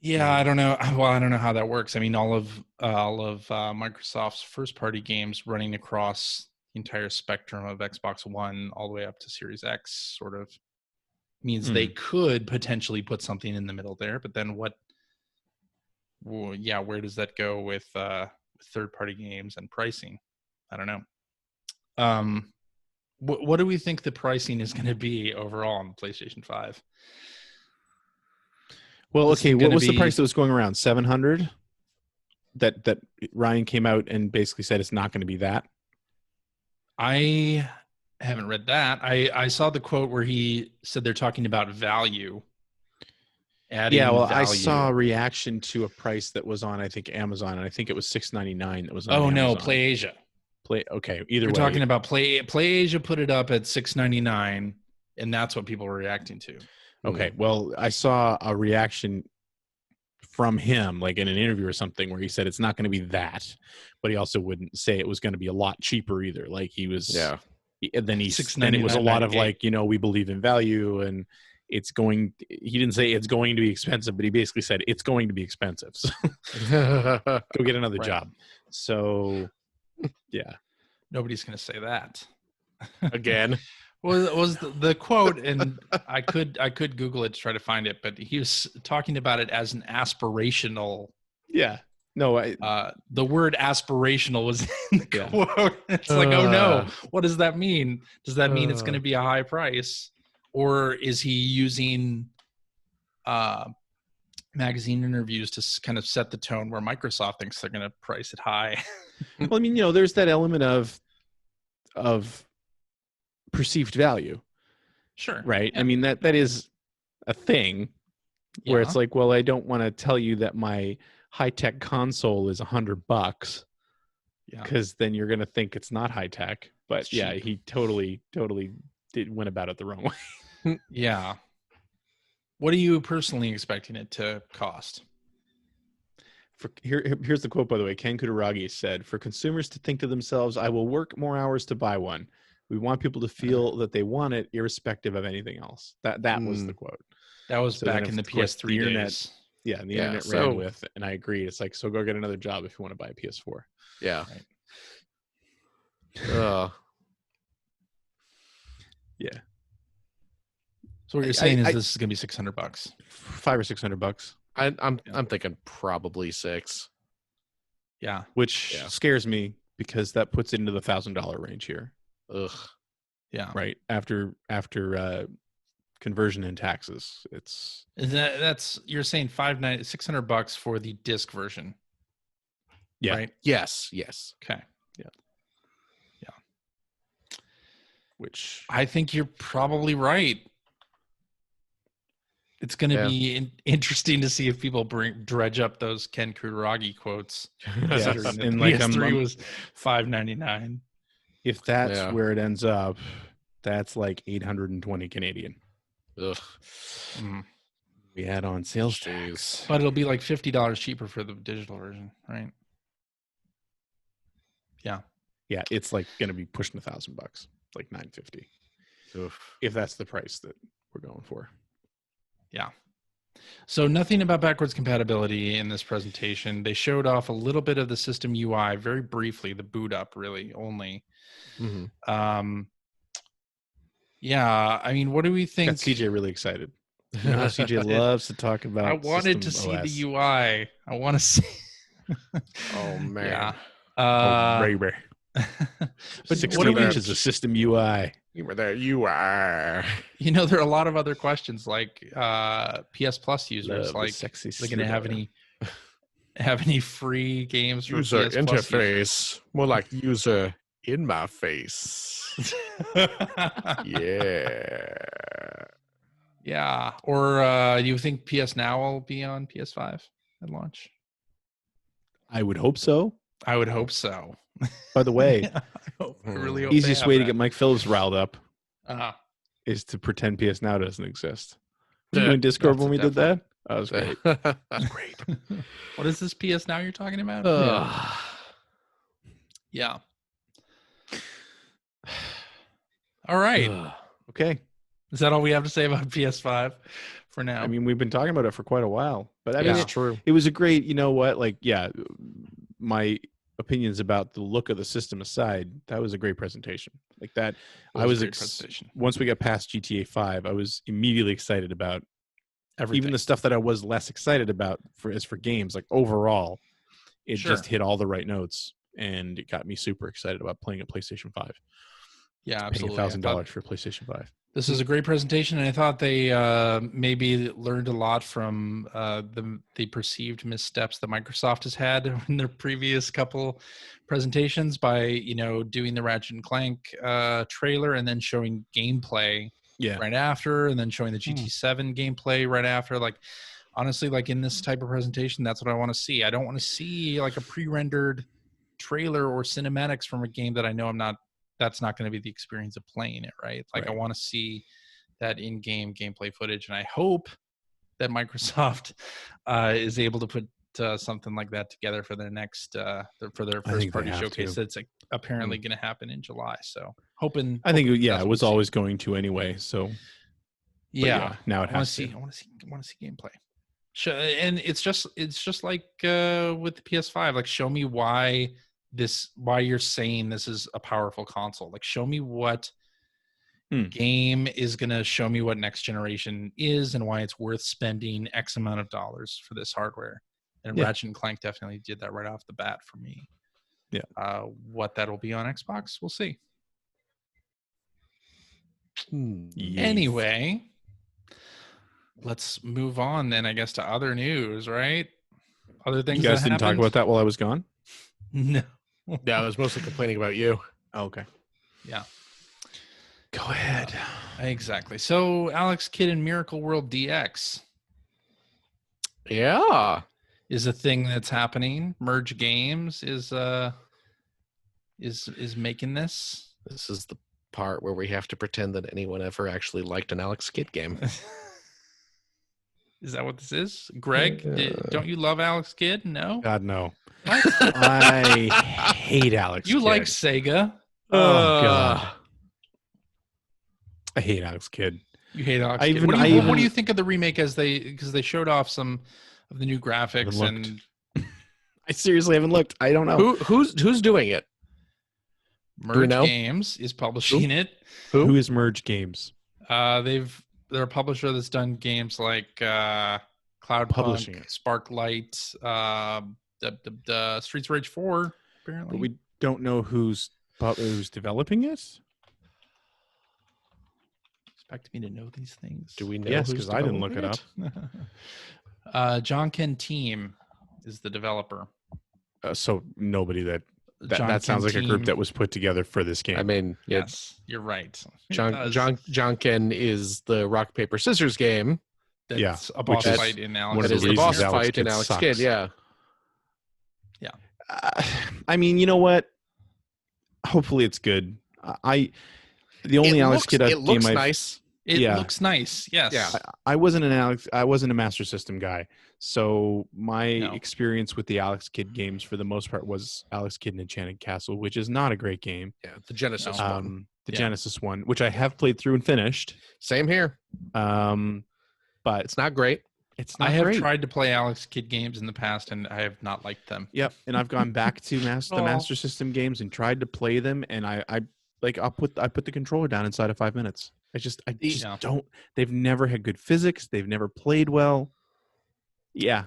Yeah, I don't know. Well, I don't know how that works. I mean, all of Microsoft's first-party games running across the entire spectrum of Xbox One all the way up to Series X sort of means they could potentially put something in the middle there. But then what? Well, yeah, where does that go with third-party games and pricing? I don't know. What do we think the pricing is going to be overall on the PlayStation 5? Well, This okay, is what gonna was the be- price that was going around? 700? That Ryan came out and basically said it's not going to be that. I haven't read that. I saw the quote where he said they're talking about value. Yeah, well, I value. saw a reaction to a price that was on, I think, Amazon, and I think it was $6.99 that was on Oh no, Amazon. PlayAsia. Okay, either We're way. talking about PlayAsia put it up at $6.99, and that's what people were reacting to. Okay, well, I saw a reaction from him, like in an interview or something, where he said it's not going to be that, but he also wouldn't say it was going to be a lot cheaper either. Like he was, and then then it was a lot of $6.99. like, we believe in value, and he didn't say it's going to be expensive, but he basically said it's going to be expensive. So go get another job. So yeah. Nobody's going to say that. Again. Was the quote, and I could Google it to try to find it, but he was talking about it as an aspirational. Yeah. No, the word aspirational was in the quote. It's like, oh no, what does that mean? Does that mean it's going to be a high price, or is he using magazine interviews to kind of set the tone where Microsoft thinks they're going to price it high? well, I mean, there's that element of perceived value. Sure. Right. Yeah. I mean, that is a thing where it's like, well, I don't want to tell you that my high-tech console is $100 because then you're going to think it's not high-tech. But it's cheap. He totally went about it the wrong way. Yeah. What are you personally expecting it to cost? Here's the quote, by the way. Ken Kutaragi said, "For consumers to think to themselves, I will work more hours to buy one. We want people to feel that they want it irrespective of anything else." That was the quote. That was back in the PS3 the internet days. Yeah, and the internet ran with, and I agree. It's like, so go get another job if you want to buy a PS4. Yeah. Right. Yeah. So what you're saying is this is going to be $600, $500 or $600. I'm thinking probably $600. Yeah, which scares me because that puts it into the $1,000 range here. Ugh. Yeah. Right after conversion and taxes, that's you're saying $600 for the disc version. Yeah. Right? Yes. Okay. Yeah. Which I think you're probably right. It's going to be interesting to see if people dredge up those Ken Kutaragi quotes. And like PS3 was $599. If that's where it ends up, that's like 820 Canadian. Ugh. We add on sales tax, but it'll be like $50 cheaper for the digital version, right? Yeah, it's like going to be pushing $1,000, like $950. If that's the price that we're going for. Yeah. So nothing about backwards compatibility in this presentation. They showed off a little bit of the system UI very briefly, the boot up really only. Mm-hmm. Yeah, I mean, what do we think? Got CJ really excited. You know how CJ loves to talk about. I wanted to see the UI. I want to see. Oh man. Yeah. Baby. But 16 inches of system UI. There you are. You know, there are a lot of other questions like PS Plus users. Like, they're going to have any free games for user PS interface? Plus users? More like user in my face. Yeah. Or do you think PS Now will be on PS5 at launch? I would hope so. I would hope so. By the way, I really hope easiest way to get Mike Phillips riled up is to pretend PS Now doesn't exist. Were you in Discord when we did that? That was great. That was great. What is this PS Now you're talking about? Yeah. All right. Okay. Is that all we have to say about PS5 for now? I mean, we've been talking about it for quite a while, but I mean, it's true. It was a great, you know what? Like, my opinions about the look of the system aside, that was a great presentation. Like that, I was once we got past GTA 5, I was immediately excited about everything. Even the stuff that I was less excited about for games. Like overall, it just hit all the right notes, and it got me super excited about playing a PlayStation 5. Yeah, absolutely. Paying $1,000 for a PlayStation 5. This is a great presentation, and I thought they maybe learned a lot from the perceived missteps that Microsoft has had in their previous couple presentations by, doing the Ratchet and Clank trailer and then showing gameplay right after, and then showing the GT7 gameplay right after. Like, honestly, like in this type of presentation, that's what I want to see. I don't want to see like a pre-rendered trailer or cinematics from a game that I know that's not going to be the experience of playing it, right? Like I want to see that in-game gameplay footage, and I hope that Microsoft is able to put something like that together for their next for their first party showcase. That's apparently going to happen in July. So hoping. I think it was always going to anyway. So Yeah. Now it I want has to to. see. I want to see gameplay. And it's just like with the PS5. Like, show me why you're saying this is a powerful console. Like, show me what game is going to show me what next generation is and why it's worth spending X amount of dollars for this hardware. And Ratchet and Clank definitely did that right off the bat for me. Yeah. What that'll be on Xbox, we'll see. Yes. Anyway, let's move on then, I guess, to other news, right? Other things. You guys that didn't talk about that while I was gone? No. Yeah, I was mostly complaining about you. Oh, okay. Yeah. Go ahead. Exactly. So Alex Kidd in Miracle World DX Yeah. is a thing that's happening. Merge Games is making this. This is the part where we have to pretend that anyone ever actually liked an Alex Kidd game. Is that what this is? Greg, don't you love Alex Kidd? No? God, no. I hate Alex You Kidd. like Sega. Oh, God. I hate Alex Kidd. You hate Alex Kidd. What do you think of the remake because they showed off some of the new graphics and I seriously haven't looked. I don't know. Who's doing it? Merge Games is publishing it. Who is Merge Games? They're a publisher that's done games like Cloudpunk, Sparklight, the Streets of Rage 4, apparently. But we don't know who's developing it? Expect me to know these things. Do we know? Yes, because I didn't look it up. John Ken Team is the developer. So nobody that John sounds like Ken a group Team. that was put together for this game. I mean, yes, you're right. John Ken is the rock paper scissors game. That's a boss fight in Alex. One of That is the boss Alex fight in Kidd Alex sucks. Kidd. Yeah. I mean, you know what? Hopefully, it's good. The only Alex Kidd it looks game nice. It looks nice. Yes. Yeah. I wasn't a Master System guy, so my experience with the Alex Kidd games for the most part was Alex Kidd and Enchanted Castle, which is not a great game. Yeah, the Genesis one. The Genesis one, which I have played through and finished. Same here. But it's not great. I have tried to play Alex Kidd games in the past, and I have not liked them. Yep, and I've gone back to the Master System games and tried to play them, and I put the controller down inside of 5 minutes. I just don't. They've never had good physics. They've never played well. Yeah.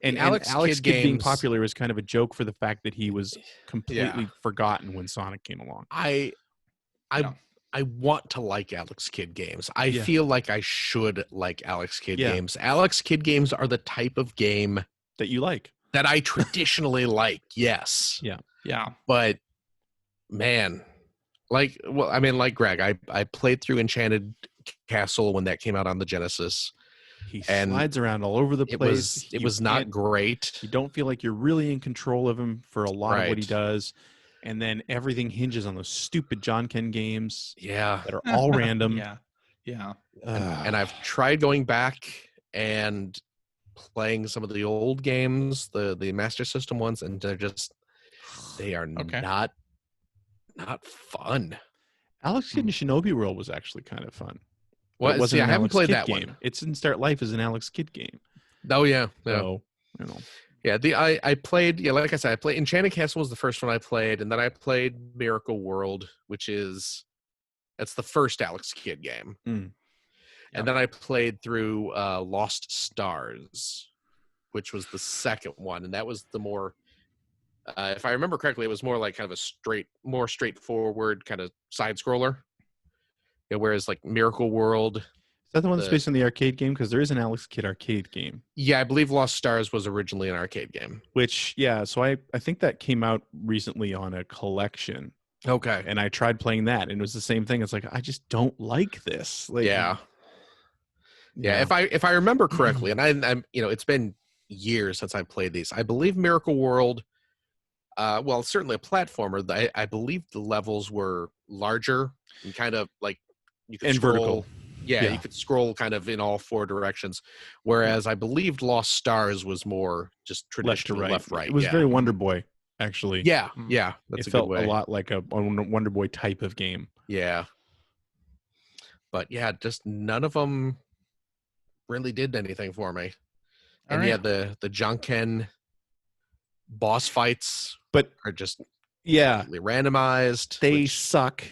And Alex Kidd being popular was kind of a joke for the fact that he was completely forgotten when Sonic came along. I want to like Alex Kidd games. I feel like I should like Alex Kidd games. Alex Kidd games are the type of game that you like, that I traditionally like. Yes. Yeah. But man, like Greg, I played through Enchanted Castle when that came out on the Genesis. He slides around all over the place. It was not great. You don't feel like you're really in control of him for a lot of what he does. And then everything hinges on those stupid John Ken games. Yeah. That are all random. Yeah. And I've tried going back and playing some of the old games, the Master System ones, and they are not fun. Alex Kidd in Shinobi World was actually kind of fun. Well, I haven't played that game. one. It's in Start Life as an Alex Kidd game. Oh yeah. So, you know. Yeah, I played, like I said, I played Enchanted Castle was the first one I played, and then I played Miracle World, that's the first Alex Kidd game. And then I played through Lost Stars, which was the second one, and that was the more, if I remember correctly, it was more like kind of more straightforward kind of side scroller. Yeah, whereas like Miracle World. Is that the one that's based on the arcade game? Because there is an Alex Kidd arcade game. Yeah, I believe Lost Stars was originally an arcade game. So I think that came out recently on a collection. Okay. And I tried playing that, and it was the same thing. It's like, I just don't like this. Like, yeah. If I remember correctly, and I'm it's been years since I played these. I believe Miracle World, well, certainly a platformer. I believe the levels were larger and kind of like you could scroll. Vertical. Yeah, you could scroll kind of in all four directions. Whereas I believed Lost Stars was more just traditional left, right. It was very Wonder Boy, actually. Yeah, that's it a good felt way. a lot like a Wonder Boy type of game. Yeah. But yeah, just none of them really did anything for me. All And right. yeah, the Jonken boss fights But are just yeah, randomized. they suck.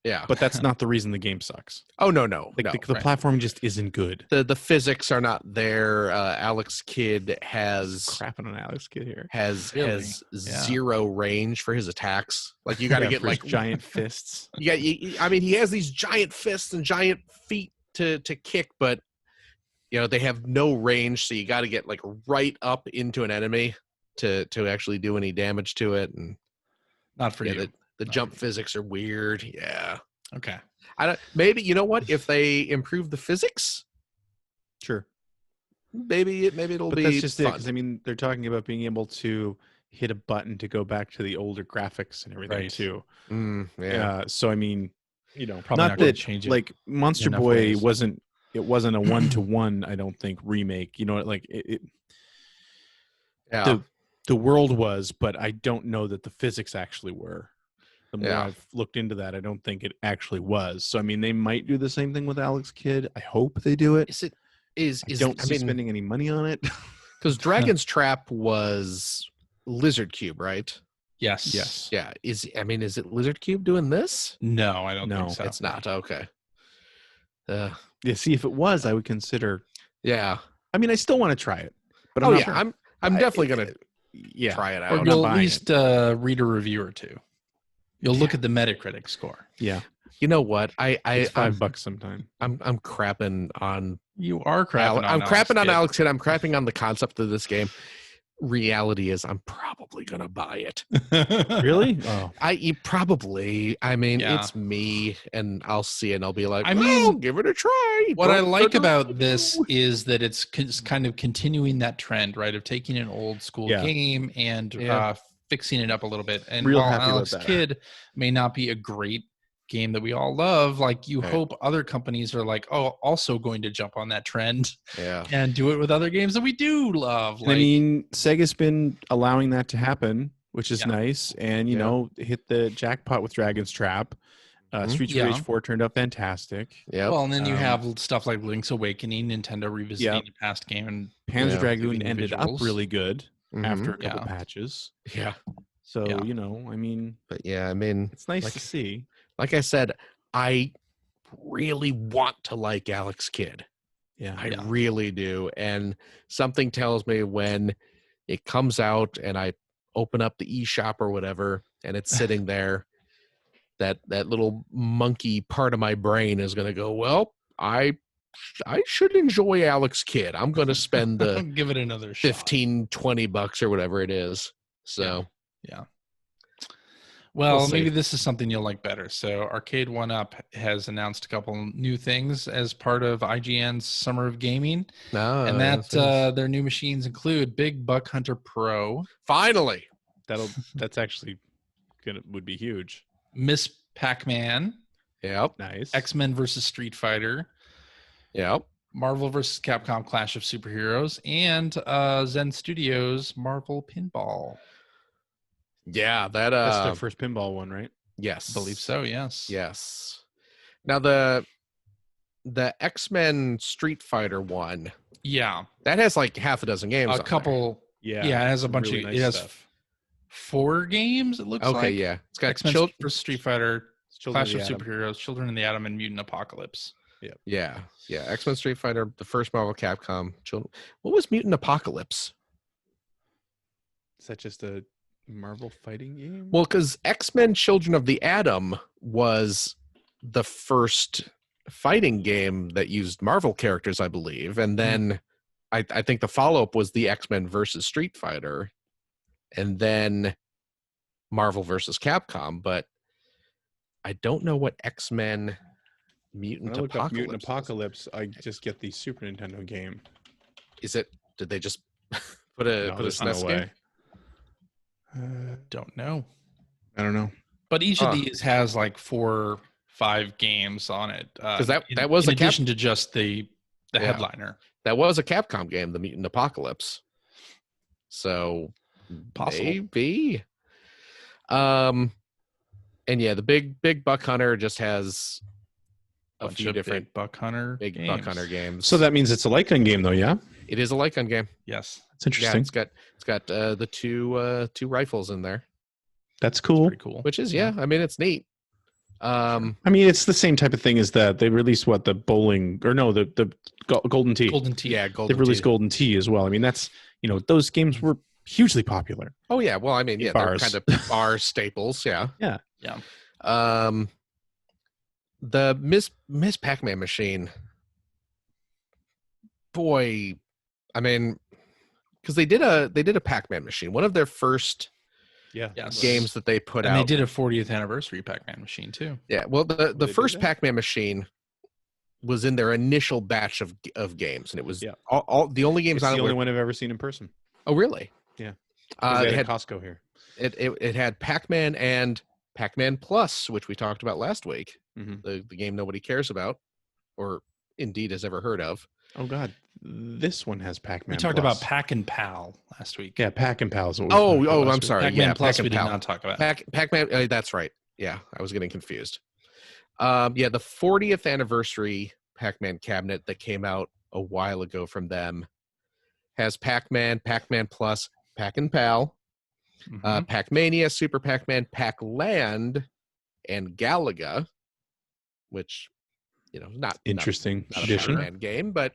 Yeah. But that's not the reason the game sucks. Oh no. The platform just isn't good. The physics are not there. Alex Kidd has crapping on Alex Kidd here. Has Really? zero range for his attacks. Like you got to get like giant fists. I mean, he has these giant fists and giant feet to kick, but they have no range, so you got to get like right up into an enemy to actually do any damage to it. And not for you. The jump physics are weird. Yeah. Okay. Maybe you know what? If they improve the physics, sure. Maybe it'll but be. That's just fun. it. Because I mean, they're talking about being able to hit a button to go back to the older graphics and everything too. Yeah. So I mean, probably not that change it like Monster Boy wasn't a 1-to-1. I don't think remake. Like it. Yeah. The world was, but I don't know that the physics actually were. The more I've looked into that, I don't think it actually was. So I mean, they might do the same thing with Alex Kidd. I hope they do it. I don't see spending any money on it. Because Dragon's Trap was Lizard Cube, right? Yes. Yeah. Is it Lizard Cube doing this? No, I don't think so. It's not. Okay. See, if it was, I would consider. Yeah. I mean, I still want to try it, but I'm definitely gonna try it out. Or you'll at least read a review or two. You'll look at the Metacritic score. Yeah. You know what? It's $5 sometime. I'm crapping on. You are crapping. I'm crapping on Alex Kidd. I'm crapping on the concept of this game. Reality is, I'm probably gonna buy it. Really? Oh, probably. I mean, it's me, and I'll see it, and I'll be like, give it a try. What I like about this is that it's kind of continuing that trend, right, of taking an old school game and fixing it up a little bit. And while Alex Kidd may not be a great game that we all love, like you hope other companies are like, also going to jump on that trend and do it with other games that we do love. Like, I mean, Sega's been allowing that to happen, which is nice. And, hit the jackpot with Dragon's Trap. Streets of Rage 4 turned out fantastic. Yeah. Well, and then you have stuff like Link's Awakening, Nintendo revisiting a past game, and Panzer Dragoon ended up really good after a couple patches. Yeah. So, I mean, but I mean, it's nice to see. Like I said, I really want to like Alex Kidd. Yeah. I really do. And something tells me when it comes out and I open up the eShop or whatever, and it's sitting there, that little monkey part of my brain is going to go, well, I should enjoy Alex Kidd. I'm going to spend the give it another $15-$20 or whatever it is. So, yeah. Well, maybe this is something you'll like better. So Arcade 1-Up has announced a couple new things as part of IGN's Summer of Gaming. And their new machines include Big Buck Hunter Pro. Finally. That's actually would be huge. Miss Pac-Man. Yep. Nice. X-Men versus Street Fighter. Yep. Marvel versus Capcom Clash of Superheroes. And Zen Studios Marvel Pinball. Yeah, that's their first pinball one, right? Yes, I believe so. Yes. Now the X-Men Street Fighter one, that has like half a dozen games. A couple, it has a bunch of. Nice it has stuff. 4 games. It looks like. Okay, yeah, it's got X-Men versus Street Fighter, Clash of Superheroes, Children of the Atom, and Mutant Apocalypse. Yeah. X-Men Street Fighter, the first Marvel Capcom. What was Mutant Apocalypse? Is that just a Marvel fighting game? Well, because X-Men Children of the Atom was the first fighting game that used Marvel characters, I believe. And then I think the follow-up was the X-Men versus Street Fighter. And then Marvel versus Capcom. But I don't know what X-Men Mutant Apocalypse. Mutant Apocalypse, I just get the Super Nintendo game. Is it? Did they just put a SNES game? Don't know. I don't know. But each of these has like 4-5 games on it. Because that was in addition to just the headliner. That was a Capcom game, the Mutant Apocalypse. So possible. Maybe. And the big Buck Hunter just has a few different big Buck Hunter games. So that means it's a Lycan game, though, yeah? It is a Lycan game. Yes, that's interesting. Yeah, it's got the two rifles in there. That's cool. Pretty cool. Which is I mean, it's neat. I mean, it's the same type of thing as that. They released the bowling the Golden Tee. Golden Tee. Yeah, Golden. They released Golden Tee as well. I mean, that's those games were hugely popular. Oh yeah, well, I mean, yeah, bars. they're kind of bar staples. Yeah, yeah. The Miss Pac-Man machine. Boy, I mean, because they did a Pac-Man machine. One of their first games that they put out. And they did a 40th anniversary Pac-Man machine too. Yeah, well, the first Pac-Man machine was in their initial batch of games, and it was all the only games. It's the only one I've ever seen in person. Oh, really? Yeah. They had Costco here. It had Pac-Man and Pac-Man Plus, which we talked about last week. Mm-hmm. The game nobody cares about, or indeed has ever heard of. Oh God, this one has Pac-Man. We talked Plus. about Pac and Pal last week. Yeah, Pac and Pal is what we I'm sorry. Pac-Man Plus Pac we and did Pal. not talk about. Pac-Man, that's right. Yeah, I was getting confused. The 40th anniversary Pac-Man cabinet that came out a while ago from them has Pac-Man, Pac-Man Plus, Pac and Pal, Pac-Mania, Super Pac-Man, Pac-Land, and Galaga, which not interesting not a Pac-Man game, but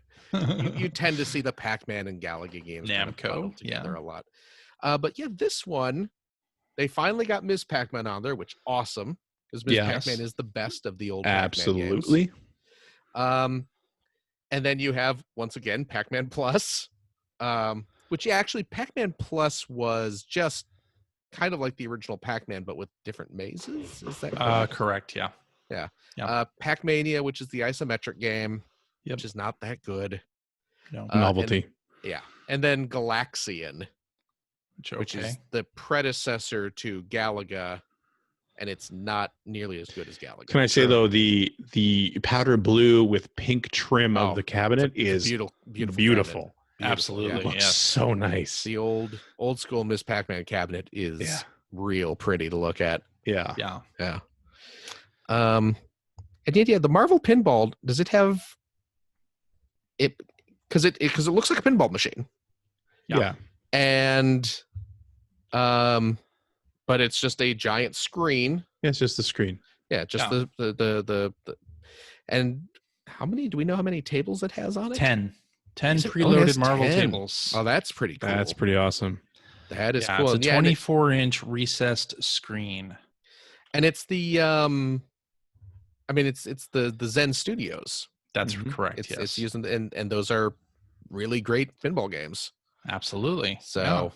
you tend to see the Pac-Man and Galaga games Namco together a lot. But this one, they finally got Ms. Pac-Man on there, which awesome, because Ms. Pac-Man is the best of the old absolutely. Pac-Man games. And then you have once again Pac-Man Plus, which actually Pac-Man Plus was just kind of like the original Pac-Man, but with different mazes. Is that correct? Correct? Yeah. Yeah. Pac-Mania, which is the isometric game, which is not that good. No. Novelty. And then Galaxian, which Okay. is the predecessor to Galaga, and it's not nearly as good as Galaga. Can I say though, the powder blue with pink trim of the cabinet is beautiful. Absolutely, It looks so nice. The old school Miss Pac-Man cabinet is real pretty to look at. Yeah. And yet, the Marvel pinball, does it have it? Because it looks like a pinball machine. Yeah. And but it's just a giant screen. Yeah, it's just the screen. Yeah, just the and how many do we know how many tables it has on it? 10 preloaded Marvel 10 tables. Oh, that's pretty cool. That's pretty awesome. That is cool. It's a 24-inch recessed screen. And it's the it's the Zen Studios. That's correct. It's using and those are really great pinball games. Absolutely. So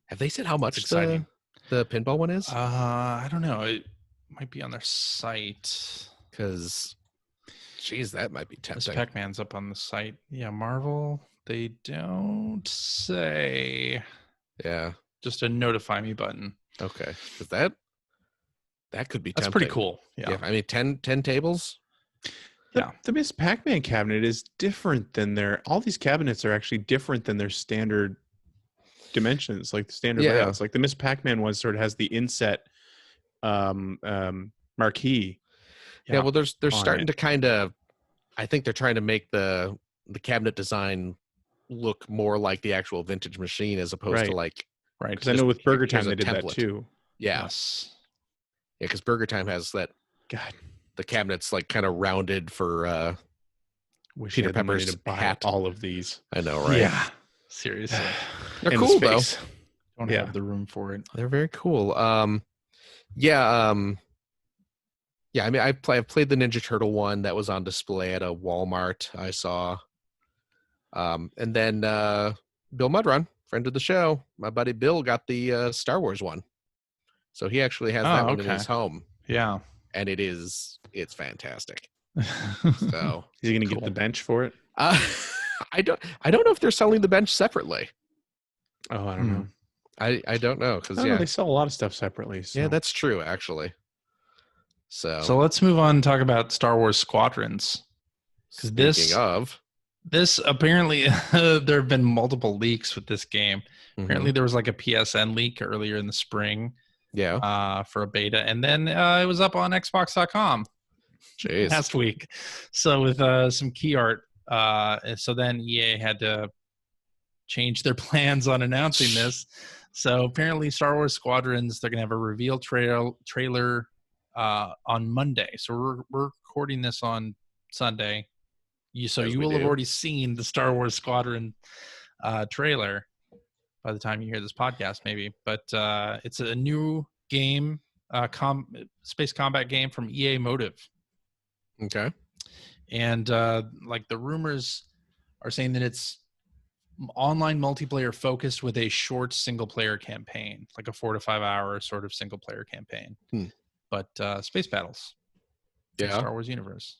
have they said how much the pinball one is? I don't know. It might be on their site. Because geez, that might be tempting. This Pac-Man's up on the site. Yeah, Marvel. They don't say. Yeah. Just a notify me button. Okay. Because that could be tempting. That's pretty cool. Yeah. I mean, 10 tables. The Miss Pac-Man cabinet is different than all these cabinets are actually different than their standard dimensions, like the standard layouts. Like the Miss Pac-Man one sort of has the inset marquee. Yeah, well, they're starting to kind of, I think they're trying to make the cabinet design look more like the actual vintage machine as opposed to like. Right, because I know with Burger Time they did that too. Yeah. Yes. Yeah, because Burger Time has that. God. The cabinet's like kind of rounded for Peter Pepper's to buy hat. All of these. I know, right? Yeah. Seriously. They're cool though. Don't have the room for it. They're very cool. I mean, I've played the Ninja Turtle one that was on display at a Walmart I saw. And then Bill Mudrun, friend of the show, my buddy Bill got the Star Wars one. So he actually has that one in his home. Yeah. And it's fantastic. So is he going to get the bench for it? I don't know if they're selling the bench separately. Oh, I don't know. I don't know because they sell a lot of stuff separately. So. Yeah, that's true actually. So let's move on and talk about Star Wars Squadrons. Because this apparently there have been multiple leaks with this game. Apparently there was like a PSN leak earlier in the spring. Yeah. For a beta, and then it was up on Xbox.com. Jeez. last week. So with some key art, so then EA had to change their plans on announcing this. So apparently Star Wars Squadrons, they're going to have a reveal trailer on Monday. So we're recording this on Sunday. You will have already seen the Star Wars Squadron trailer by the time you hear this podcast, maybe. But it's a new game, space combat game from EA Motive. Okay. And like the rumors are saying that it's online multiplayer focused with a short single player campaign, like a 4 to 5 hour sort of single player campaign. But space battles. Yeah. Star Wars universe.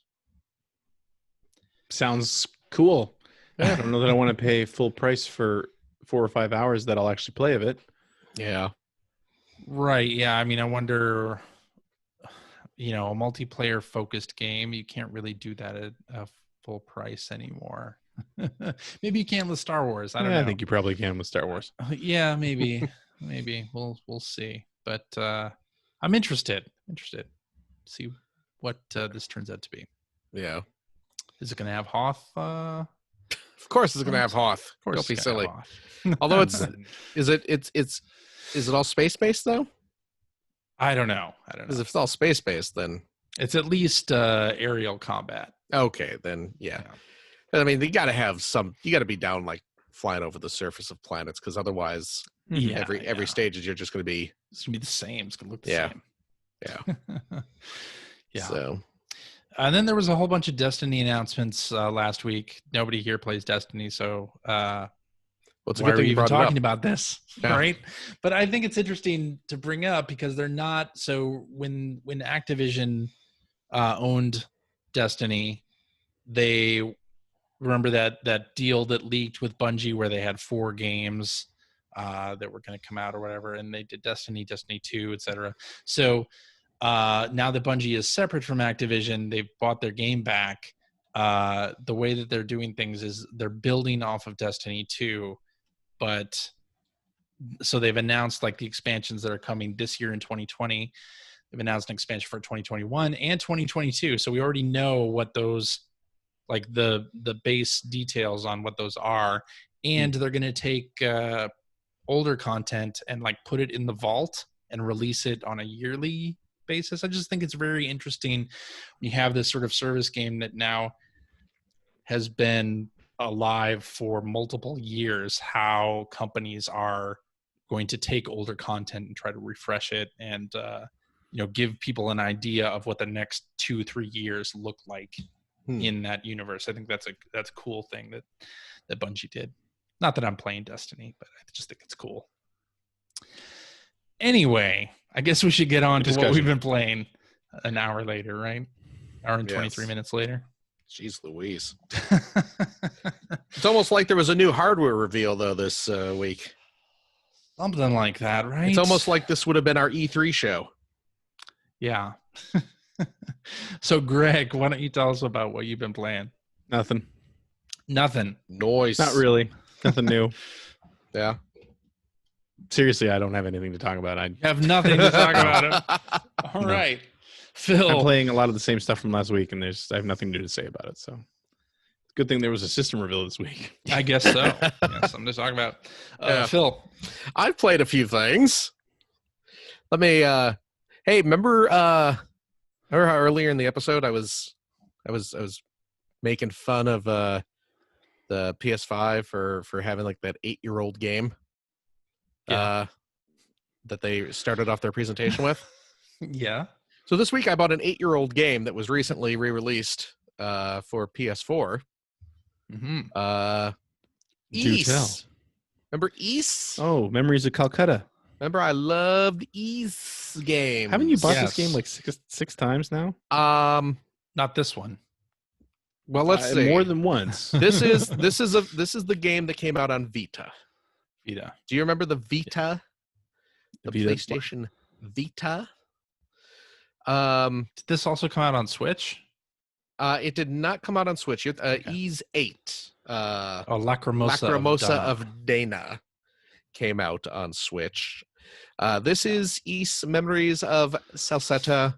Sounds cool. I don't know that I want to pay full price for 4 or 5 hours that I'll actually play of it. Yeah. Right. Yeah. I mean, I wonder, a multiplayer focused game, you can't really do that at a full price anymore. Maybe you can with Star Wars. I don't know. I think you probably can with Star Wars. Yeah, maybe. Maybe. We'll see. But I'm interested. See what this turns out to be. Yeah. Is it going to have Hoth? Of course, it's going to have Hoth. Of course, don't be silly. Although is it all space based though? I don't know. Because if it's all space based, then it's at least aerial combat. Okay, then yeah. I mean, you got to be down like flying over the surface of planets, because otherwise, every stage you're just going to be. It's going to be the same. It's going to look the same. Yeah. Yeah. So. And then there was a whole bunch of Destiny announcements last week. Nobody here plays Destiny, so it's a why good are thing we you even brought talking it up. about this, right? But I think it's interesting to bring up because they're not. So when Activision owned Destiny, they remember that deal that leaked with Bungie where they had 4 games that were going to come out or whatever, and they did Destiny 2, etc. So now that Bungie is separate from Activision, they've bought their game back. The way that they're doing things is they're building off of Destiny 2, but so they've announced like the expansions that are coming this year in 2020. They've announced an expansion for 2021 and 2022. So we already know what those, like the base details on what those are. And they're going to take older content and like put it in the vault and release it on a yearly basis. I just think it's very interesting. You have this sort of service game that now has been alive for multiple years, how companies are going to take older content and try to refresh it and give people an idea of what the next 2-3 years look like in that universe. I think that's a cool thing that Bungie did. Not that I'm playing Destiny, but I just think it's cool. Anyway, I guess we should get on to what we've been playing an hour later, right? Hour and 23 minutes later. Jeez Louise. It's almost like there was a new hardware reveal, though, this week. Something like that, right? It's almost like this would have been our E3 show. Yeah. So, Greg, why don't you tell us about what you've been playing? Nothing. Noise. Not really. Nothing new. Yeah. Seriously, I don't have anything to talk about. I have nothing to talk about. All right. Phil. I'm playing a lot of the same stuff from last week, and I have nothing new to say about it. So, good thing there was a system reveal this week. I guess so. Yeah, something to talk about. Phil. I've played a few things. Let me. Hey, remember how earlier in the episode I was making fun of the PS5 for having like that 8-year-old game that they started off their presentation with? Yeah. So this week I bought an 8-year-old game that was recently re-released for PS4. Mm-hmm. Ys. Remember Ys? Oh, Memories of Calcutta. Remember, I loved Ys games. Haven't you bought this game like six times now? Not this one. Well, let's see. More than once. This is the game that came out on Vita. Vita. Do you remember the Vita? The Vita. PlayStation Vita. Did this also come out on Switch? It did not come out on Switch. Ys 8. Lacrimosa of Dana came out on Switch. This is Ys Memories of Salsetta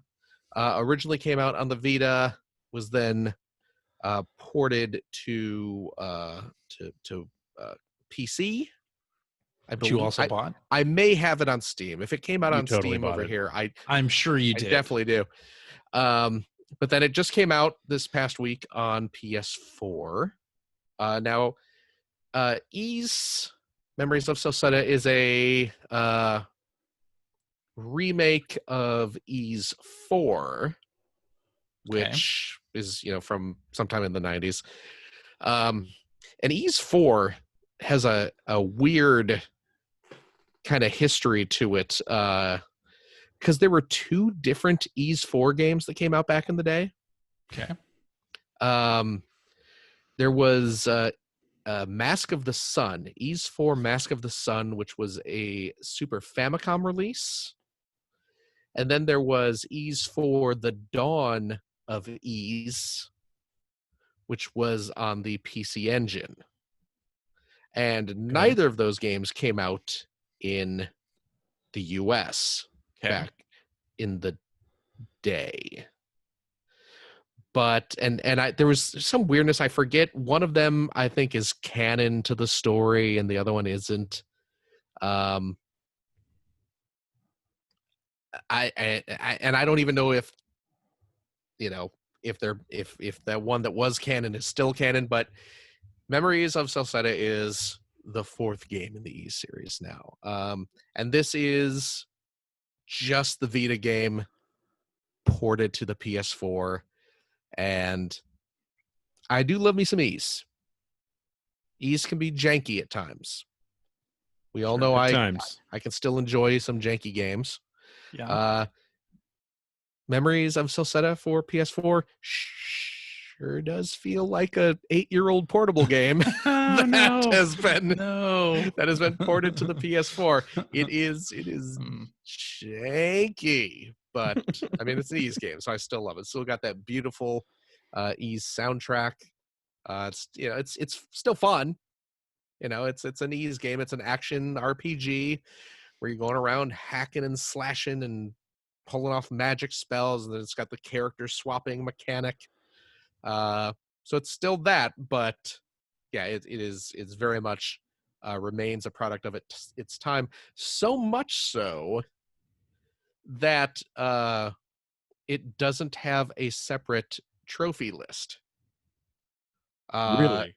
Originally came out on the Vita, was then ported to PC. I believe. You also bought? I may have it on Steam. If it came out on totally Steam over here, I'm sure you I did. definitely do. But then it just came out this past week on PS4. Now, Ys Memories of Celceta is a remake of Ys 4, which is from sometime in the 90s. And Ys 4 has a weird kind of history to it, because there were 2 different Ys 4 games that came out back in the day. Okay. There was Mask of the Sun, Ys 4 Mask of the Sun, which was a Super Famicom release. And then there was Ys 4 The Dawn of Ys, which was on the PC Engine. And neither of those games came out in the US back in the day. But there was some weirdness. I forget, one of them I think is canon to the story and the other one isn't. I don't even know if if that one that was canon is still canon, but Memories of Celceta is the 4th game in the Ys series now. And this is just the Vita game ported to the PS4. And I do love me some Ys. Ys can be janky at times. We all know I can still enjoy some janky games. Yeah. Memories of Celceta for PS4 sure does feel like a 8-year-old portable game that has been ported to the PS4. It is janky, but I mean it's an Ys game, so I still love it. Still got that beautiful Ys soundtrack. It's still fun. It's an Ys game. It's an action RPG where you're going around hacking and slashing and pulling off magic spells, and then it's got the character swapping mechanic. So it's still that, but yeah, it's very much remains a product of its time. So much so that it doesn't have a separate trophy list. Really?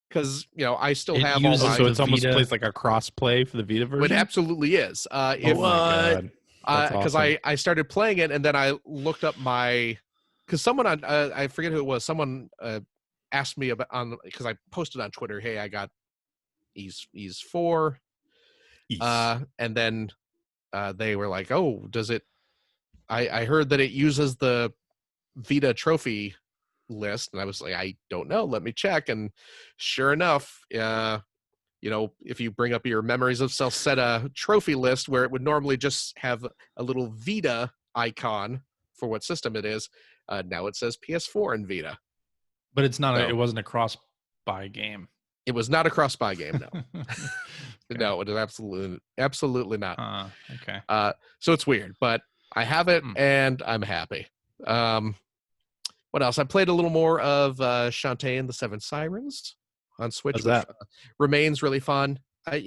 Because I still have all my. So it's almost plays like a cross play for the Vita version. It absolutely is. Oh my god! Because awesome. I started playing it and then I looked up because someone on I forget who it was. Someone asked me about because I posted on Twitter, "Hey, I got Ys 4," and then they were like, "Oh, does it?" I heard that it uses the Vita trophy list, and I was like, I don't know, let me check. And sure enough, if you bring up your Memories of Celceta trophy list, where it would normally just have a little Vita icon for what system it is, now it says PS4 and Vita. But it's not. It wasn't a cross-buy game. It was not a cross-buy game. No. No, it is absolutely not. Okay. So it's weird, but I have it and I'm happy. What else? I played a little more of Shantae and the Seven Sirens on Switch. How's that? Remains really fun. I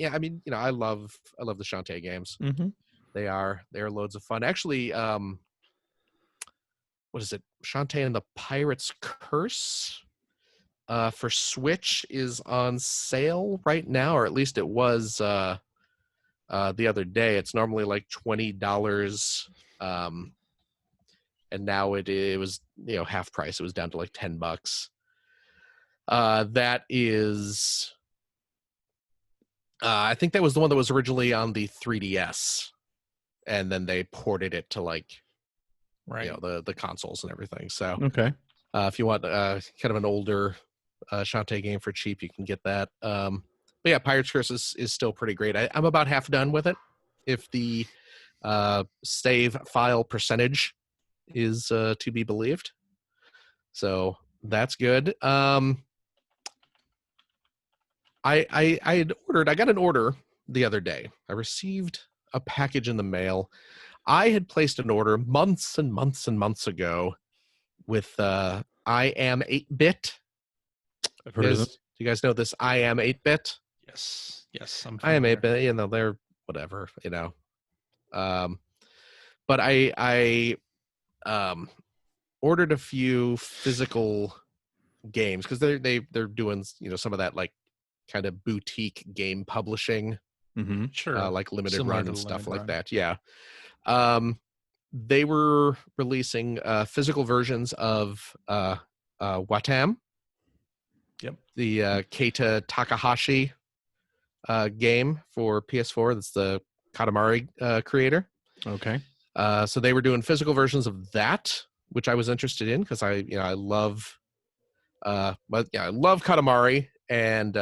love the Shantae games. Mm-hmm. They're loads of fun. Actually, what is it? Shantae and the Pirate's Curse for Switch is on sale right now, or at least it was the other day. It's normally like $20. And now it was half price. It was down to like $10. That is, I think that was the one that was originally on the 3DS, and then they ported it to the consoles and everything. So okay, if you want kind of an older Shantae game for cheap, you can get that. But yeah, Pirate's Curse is still pretty great. I'm about half done with it. If the save file percentage is to be believed, so that's good. I got an order the other day. I received a package in the mail. I had placed an order months and months and months ago with I Am 8-Bit. I've heard of them. Do you guys know this I Am 8-Bit? Yes. I Am 8-Bit, you know, they're whatever, you know. But I ordered a few physical games because they're doing, you know, some of that like kind of boutique game publishing, sure, like limited similar run to and stuff like run. that. Yeah. They were releasing physical versions of Watam. Yep. The Keita Takahashi game for PS4. That's the Katamari creator. Okay. So they were doing physical versions of that, which I was interested in because I love Katamari and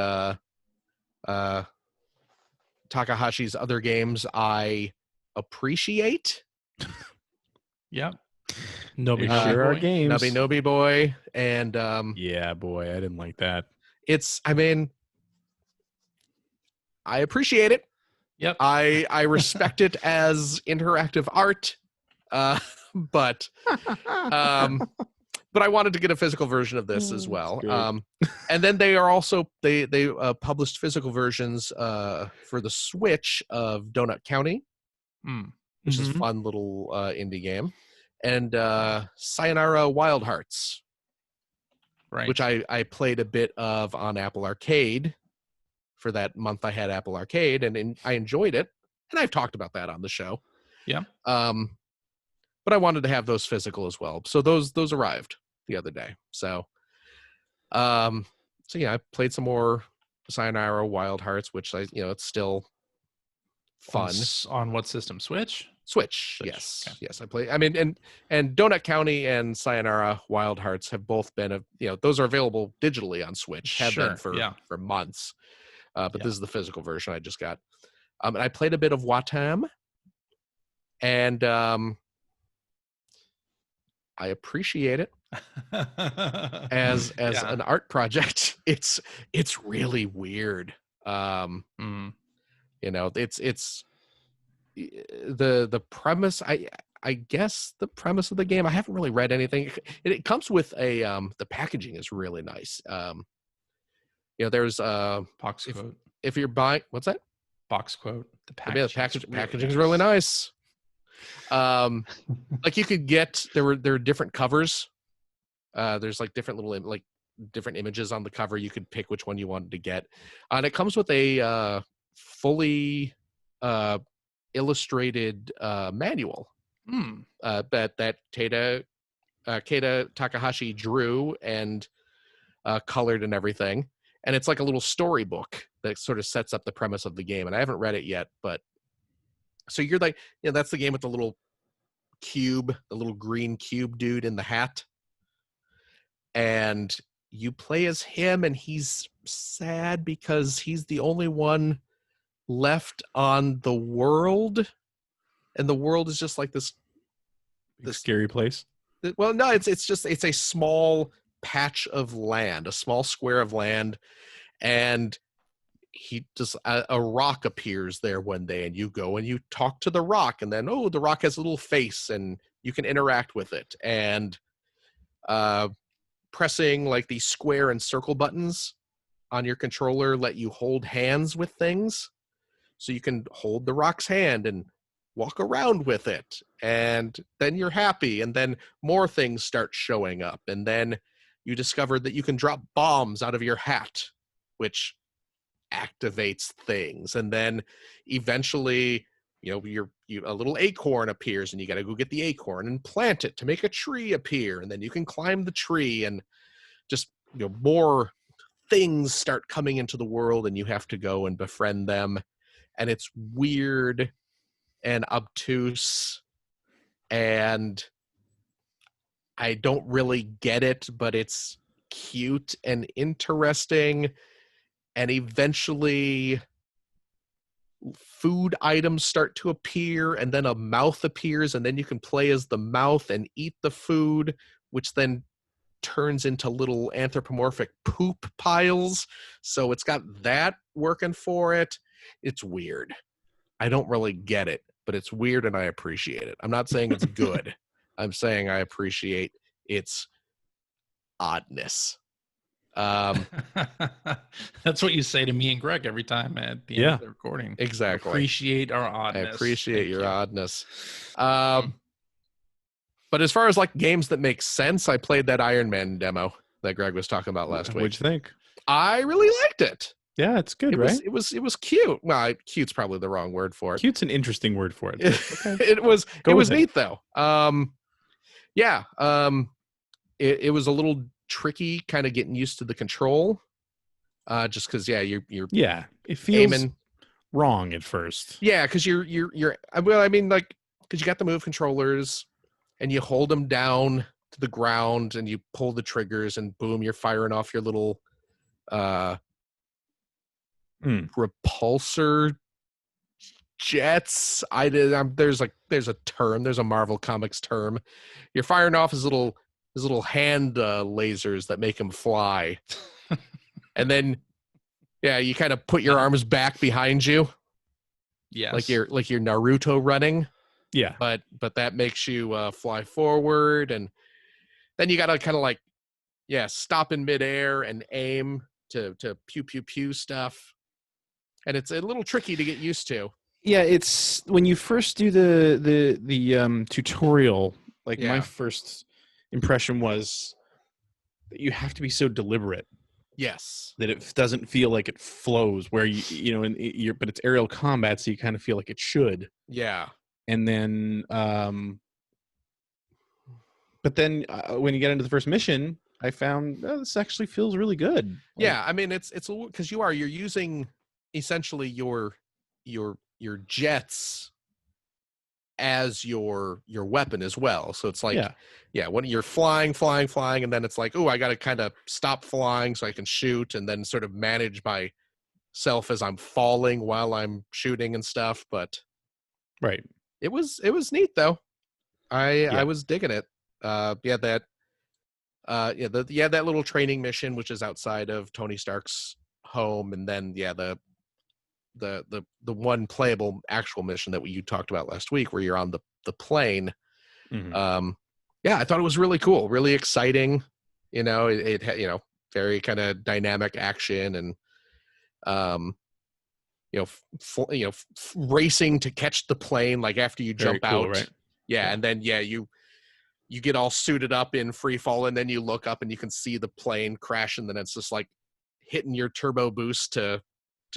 Takahashi's other games I appreciate. Yep. Nobi Sure are games. Nobi Boy and yeah, boy, I didn't like that. I mean, I appreciate it. Yep. I respect it as interactive art, but I wanted to get a physical version of this as well. And then they are also they published physical versions for the Switch of Donut County, which is a fun little indie game, and Sayonara Wild Hearts, right? Which I played a bit of on Apple Arcade. For that month I had Apple Arcade, and I enjoyed it, and I've talked about that on the show. Yeah. But I wanted to have those physical as well, so those arrived the other day. So yeah, I played some more Sayonara Wild Hearts, which it's still fun. On what system? Switch. Yes. Okay. Yes, I play. I mean, and Donut County and Sayonara Wild Hearts have both been those are available digitally on Switch. Have been for months. But this is the physical version I just got. And I played a bit of Watam, and I appreciate it as an art project. It's really weird. It's the premise. I guess the premise of the game. I haven't really read anything. It comes with a the packaging is really nice. There's box quote. If you're buying, what's that? Box quote. The packaging is really nice. Like you could get there are different covers. There's like different little different images on the cover. You could pick which one you wanted to get, and it comes with a fully illustrated manual that Keita Takahashi drew and colored and everything. And it's like a little storybook that sort of sets up the premise of the game. And I haven't read it yet, but so you're like, that's the game with the little cube, the little green cube dude in the hat. And you play as him, and he's sad because he's the only one left on the world. And the world is just like this scary place. Well, no, it's a small patch of land, a small square of land, and he just a rock appears there one day, and you go and you talk to the rock, and then the rock has a little face and you can interact with it, and pressing like the square and circle buttons on your controller let you hold hands with things, so you can hold the rock's hand and walk around with it, and then you're happy, and then more things start showing up, and then you discover that you can drop bombs out of your hat, which activates things. And then eventually, a little acorn appears, and you got to go get the acorn and plant it to make a tree appear. And then you can climb the tree, and just, more things start coming into the world, and you have to go and befriend them. And it's weird and obtuse, and I don't really get it, but it's cute and interesting. And eventually food items start to appear, and then a mouth appears, and then you can play as the mouth and eat the food, which then turns into little anthropomorphic poop piles. So it's got that working for it. It's weird. I don't really get it. but it's weird and I appreciate it. I'm not saying it's good. I'm saying I appreciate its oddness. That's what you say to me and Greg every time at the end of the recording. Exactly. Appreciate our oddness. I appreciate your oddness. But as far as like games that make sense, I played that Iron Man demo that Greg was talking about last week. What'd you think? I really liked it. Yeah, it's good, right? It was cute. Well, cute's probably the wrong word for it. Cute's an interesting word for it. Okay. It was neat though. It was a little tricky kind of getting used to the control. Just because you're it feels aiming wrong at first. Yeah, because you're well, I mean, like, because you got the move controllers and you hold them down to the ground and you pull the triggers and boom, you're firing off your little repulsor jets. There's a term. There's a Marvel Comics term. You're firing off his little hand lasers that make him fly, and then you kind of put your arms back behind you. Yes, like you're Naruto running. Yeah, but that makes you fly forward, and then you got to kind of like stop in midair and aim to pew pew pew stuff, and it's a little tricky to get used to. Yeah, it's when you first do the tutorial. My first impression was that you have to be so deliberate. Yes, that it doesn't feel like it flows. Where but it's aerial combat, so you kind of feel like it should. Yeah, and then, but then when you get into the first mission, I found this actually feels really good. Yeah, I mean it's because you're using essentially your jets as your weapon as well. So it's like when you're flying, and then it's like, oh, I got to kind of stop flying so I can shoot, and then sort of manage myself as I'm falling while I'm shooting and stuff. But right, it was neat though. I was digging it. That little training mission, which is outside of Tony Stark's home, and then the one playable actual mission that you talked about last week, where you're on the plane. Mm-hmm. I thought it was really cool, really exciting. It had very kind of dynamic action, and racing to catch the plane like after you jump out, right? And then you get all suited up in free fall, and then you look up and you can see the plane crash, and then it's just like hitting your turbo boost to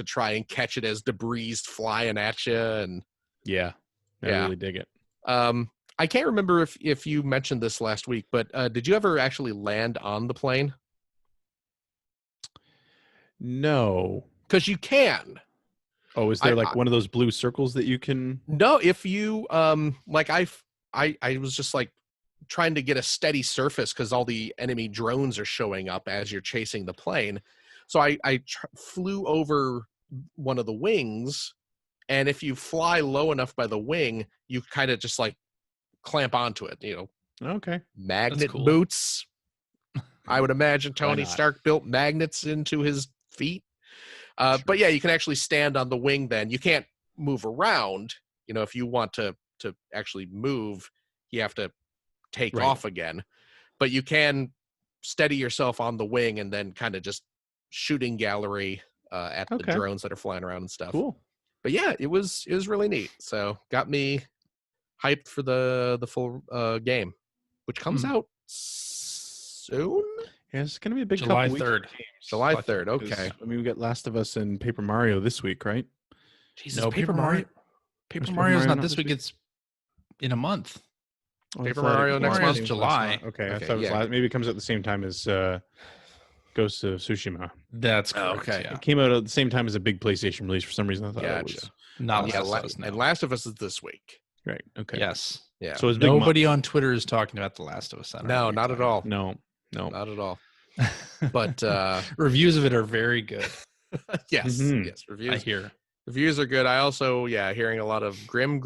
try and catch it as debris flying at you. And I really dig it. I can't remember if you mentioned this last week, but did you ever actually land on the plane? No, because you can. Oh, is there one of those blue circles that you can? No, if you I was just like trying to get a steady surface because all the enemy drones are showing up as you're chasing the plane. So I flew over one of the wings, and if you fly low enough by the wing, you kind of just like clamp onto it. Okay. Magnet boots. I would imagine Tony Stark built magnets into his feet. Sure. But you can actually stand on the wing. Then you can't move around. If you want to actually move, you have to take off again. But you can steady yourself on the wing and then kind of just shooting gallery at the drones that are flying around and stuff. Cool. But it was really neat. So got me hyped for the full game, which comes out soon. Yeah, it's gonna be a big July couple 3rd. Weeks. July 3rd. Okay. I mean, we got Last of Us and Paper Mario this week, right? Jesus, no, Paper Mario. Paper Mario's not this week. It's in a month. Paper Mario next month, July. Okay, I thought it was maybe it comes out at the same time as Ghost of Tsushima. That's correct. Okay. Yeah. It came out at the same time as a big PlayStation release for some reason. I thought it was not and Last of Us is this week. Right. Okay. Yes. Yeah. So nobody on Twitter is talking about The Last of Us. No, not at all. No, not at all. But reviews of it are very good. Yes. Mm-hmm. Yes. Reviews. I hear. Reviews are good. I also, hearing a lot of grim.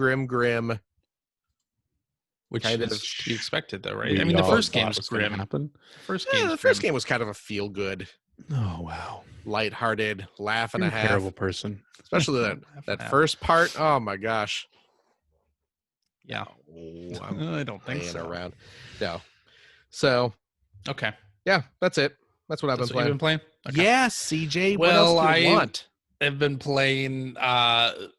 Which kind is to be expected, though, right? I mean, the first game was grim. Happen. The first game was kind of a feel good. Oh wow! Lighthearted, laugh and You're a half. Terrible person. Especially that first part. Oh my gosh! Yeah. No, I'm I don't think playing so. around. No. So, Okay. yeah, that's it. That's what I've That's been what playing. you've been playing? Okay. Yes, CJ. What Well, else do you want? I've been playing.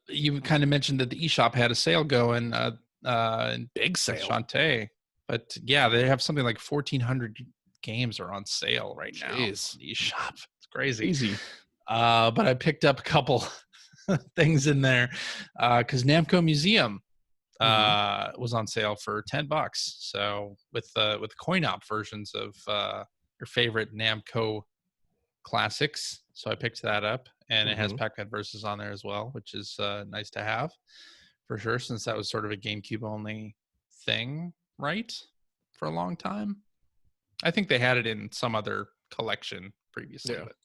You kind of mentioned that the eShop had a sale going. Big sale. Shantae. But yeah, they have something like 1,400 games are on sale right now. Jeez. On the eShop. It's crazy. Easy. But I picked up a couple things in there because Namco Museum was on sale for $10. So with coin op versions of your favorite Namco classics. So I picked that up, and it has Pac-Man Versus on there as well, which is nice to have for sure, since that was sort of a GameCube only thing, right? For a long time. I think they had it in some other collection previously. Yeah. But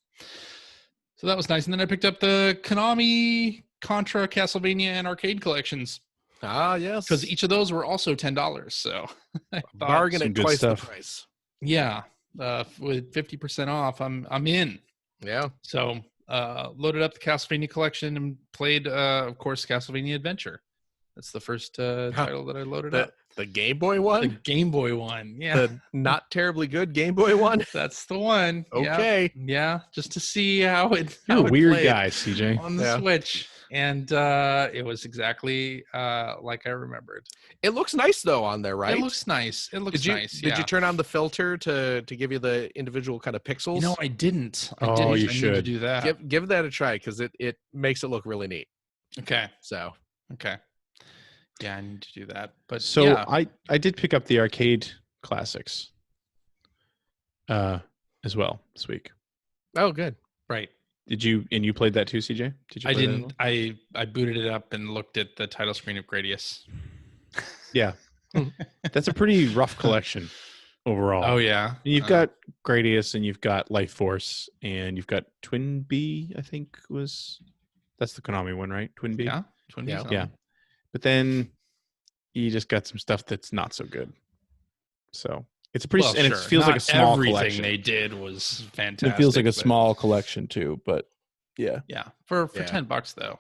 so that was nice. And then I picked up the Konami, Contra, Castlevania, and arcade collections. Ah, yes. Because each of those were also $10. So I thought, bargain at twice stuff. the price. Yeah. With 50% off, I'm in. Yeah. So loaded up the Castlevania collection and played, of course, Castlevania Adventure. That's the first title that I loaded up. The Game Boy one? The Game Boy one, yeah. The not terribly good Game Boy one? That's the one. Okay. Yeah, just to see how it You're a weird played guy, CJ. on the Switch. And it was exactly like I remembered. It looks nice, though, on there, right? It looks nice. Did you turn on the filter to give you the individual kind of pixels? No, I didn't. You I need to should do that. Give that a try, because it makes it look really neat. Okay. So. Okay. Yeah, I need to do that. But so yeah. I did pick up the arcade classics as well this week. Oh, good. Right. Did you played that too, CJ? Did you I play didn't. that as well? I booted it up and looked at the title screen of Gradius. Yeah. That's a pretty rough collection overall. Oh yeah. You've got Gradius and you've got Life Force and you've got Twin B, I think that's the Konami one, right? Twin B? Yeah. Twin B. Yeah. But then you just got some stuff that's not so good. So it's a pretty, and it feels like a small collection. They did was fantastic. It feels like a small collection too, but yeah. Yeah. For $10 though.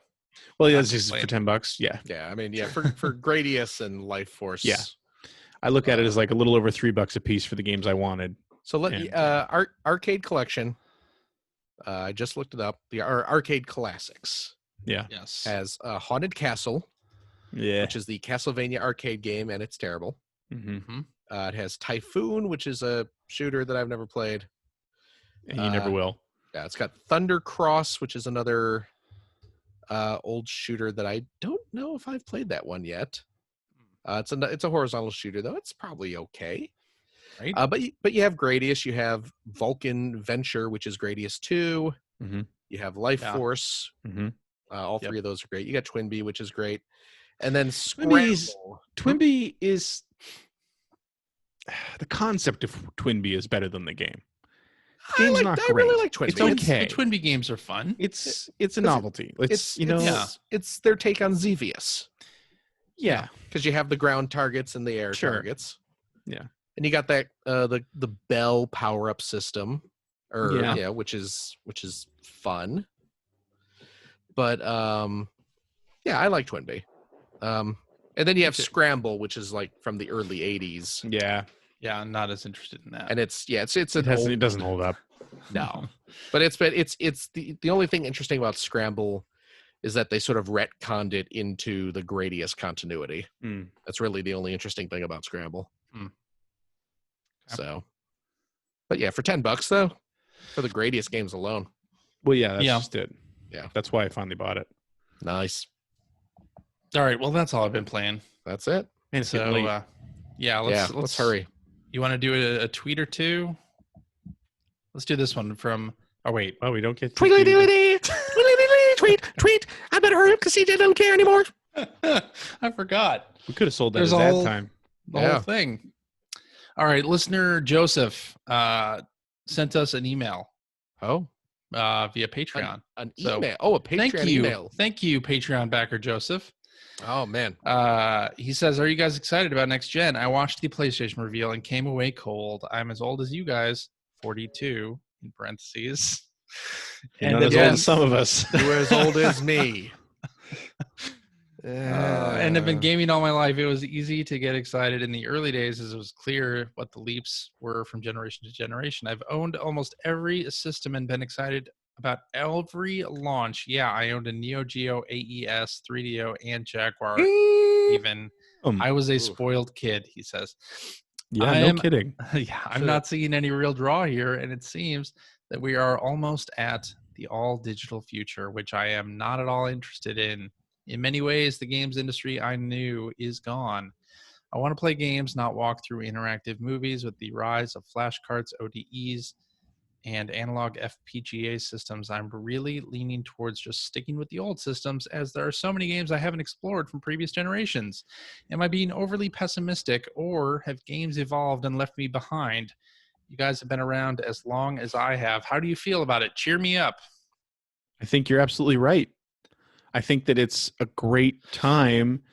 Well, yeah, it's just for $10. Yeah. Yeah. I mean, yeah, for Gradius and Life Force. Yeah. I look at it as like a little over $3 a piece for the games I wanted. So arcade collection. I just looked it up. Our arcade classics. Yeah. Yes. Has Haunted Castle. Yeah. Which is the Castlevania arcade game, and it's terrible. Mm-hmm. It has Typhoon, which is a shooter that I've never played. And you never will. Yeah, it's got Thunder Cross, which is another old shooter that I don't know if I've played that one yet. It's a horizontal shooter, though. It's probably okay. Right. But you have Gradius, you have Vulcan Venture, which is Gradius 2. Mm-hmm. You have Life Force. Mm-hmm. All three of those are great. You got Twin B, which is great. And then Twin B is the concept of Twin B is better than the game. I really like Twin B. It's okay. The Twin B games are fun. It's a novelty. It's their take on Xevious. Yeah, because you have the ground targets and the air targets. Yeah, and you got that the bell power up system, which is fun. But yeah, I like Twin B. And then you have Scramble, which is like from the early '80s. Yeah, I'm not as interested in that. And it doesn't hold up. No, but it's the only thing interesting about Scramble is that they sort of retconned it into the Gradius continuity. That's really the only interesting thing about Scramble. So, but yeah, for $10 though, for the Gradius games alone. Well, yeah, that's just it. Yeah, that's why I finally bought it. Nice. All right, well, that's all I've been playing. That's it. And so, let's hurry. You want to do a tweet or two? Let's do this one from. Oh wait, we don't get tweet. I better hurry up because CJ doesn't care anymore. I forgot. We could have sold that as ad time. The whole thing. All right, listener Joseph sent us an email. Oh. Via Patreon. An email. A Patreon email. Thank you, Patreon backer Joseph. Oh, man. He says, are you guys excited about next gen? I watched the PlayStation reveal and came away cold. I'm as old as you guys, 42, in parentheses. And as old as some of us. You're as old as me. And I've been gaming all my life. It was easy to get excited in the early days as it was clear what the leaps were from generation to generation. I've owned almost every system and been excited about every launch. Yeah, I owned a Neo Geo, AES, 3DO, and Jaguar. Even I was a spoiled kid, he says. Yeah, no kidding. Yeah, I'm not seeing any real draw here, and it seems that we are almost at the all-digital future, which I am not at all interested in. In many ways, the games industry I knew is gone. I want to play games, not walk through interactive movies. With the rise of flashcards, ODEs, and analog FPGA systems, I'm really leaning towards just sticking with the old systems, as there are so many games I haven't explored from previous generations. Am I being overly pessimistic, or have games evolved and left me behind? You guys have been around as long as I have. How do you feel about it? Cheer me up. I think you're absolutely right. I think that it's a great time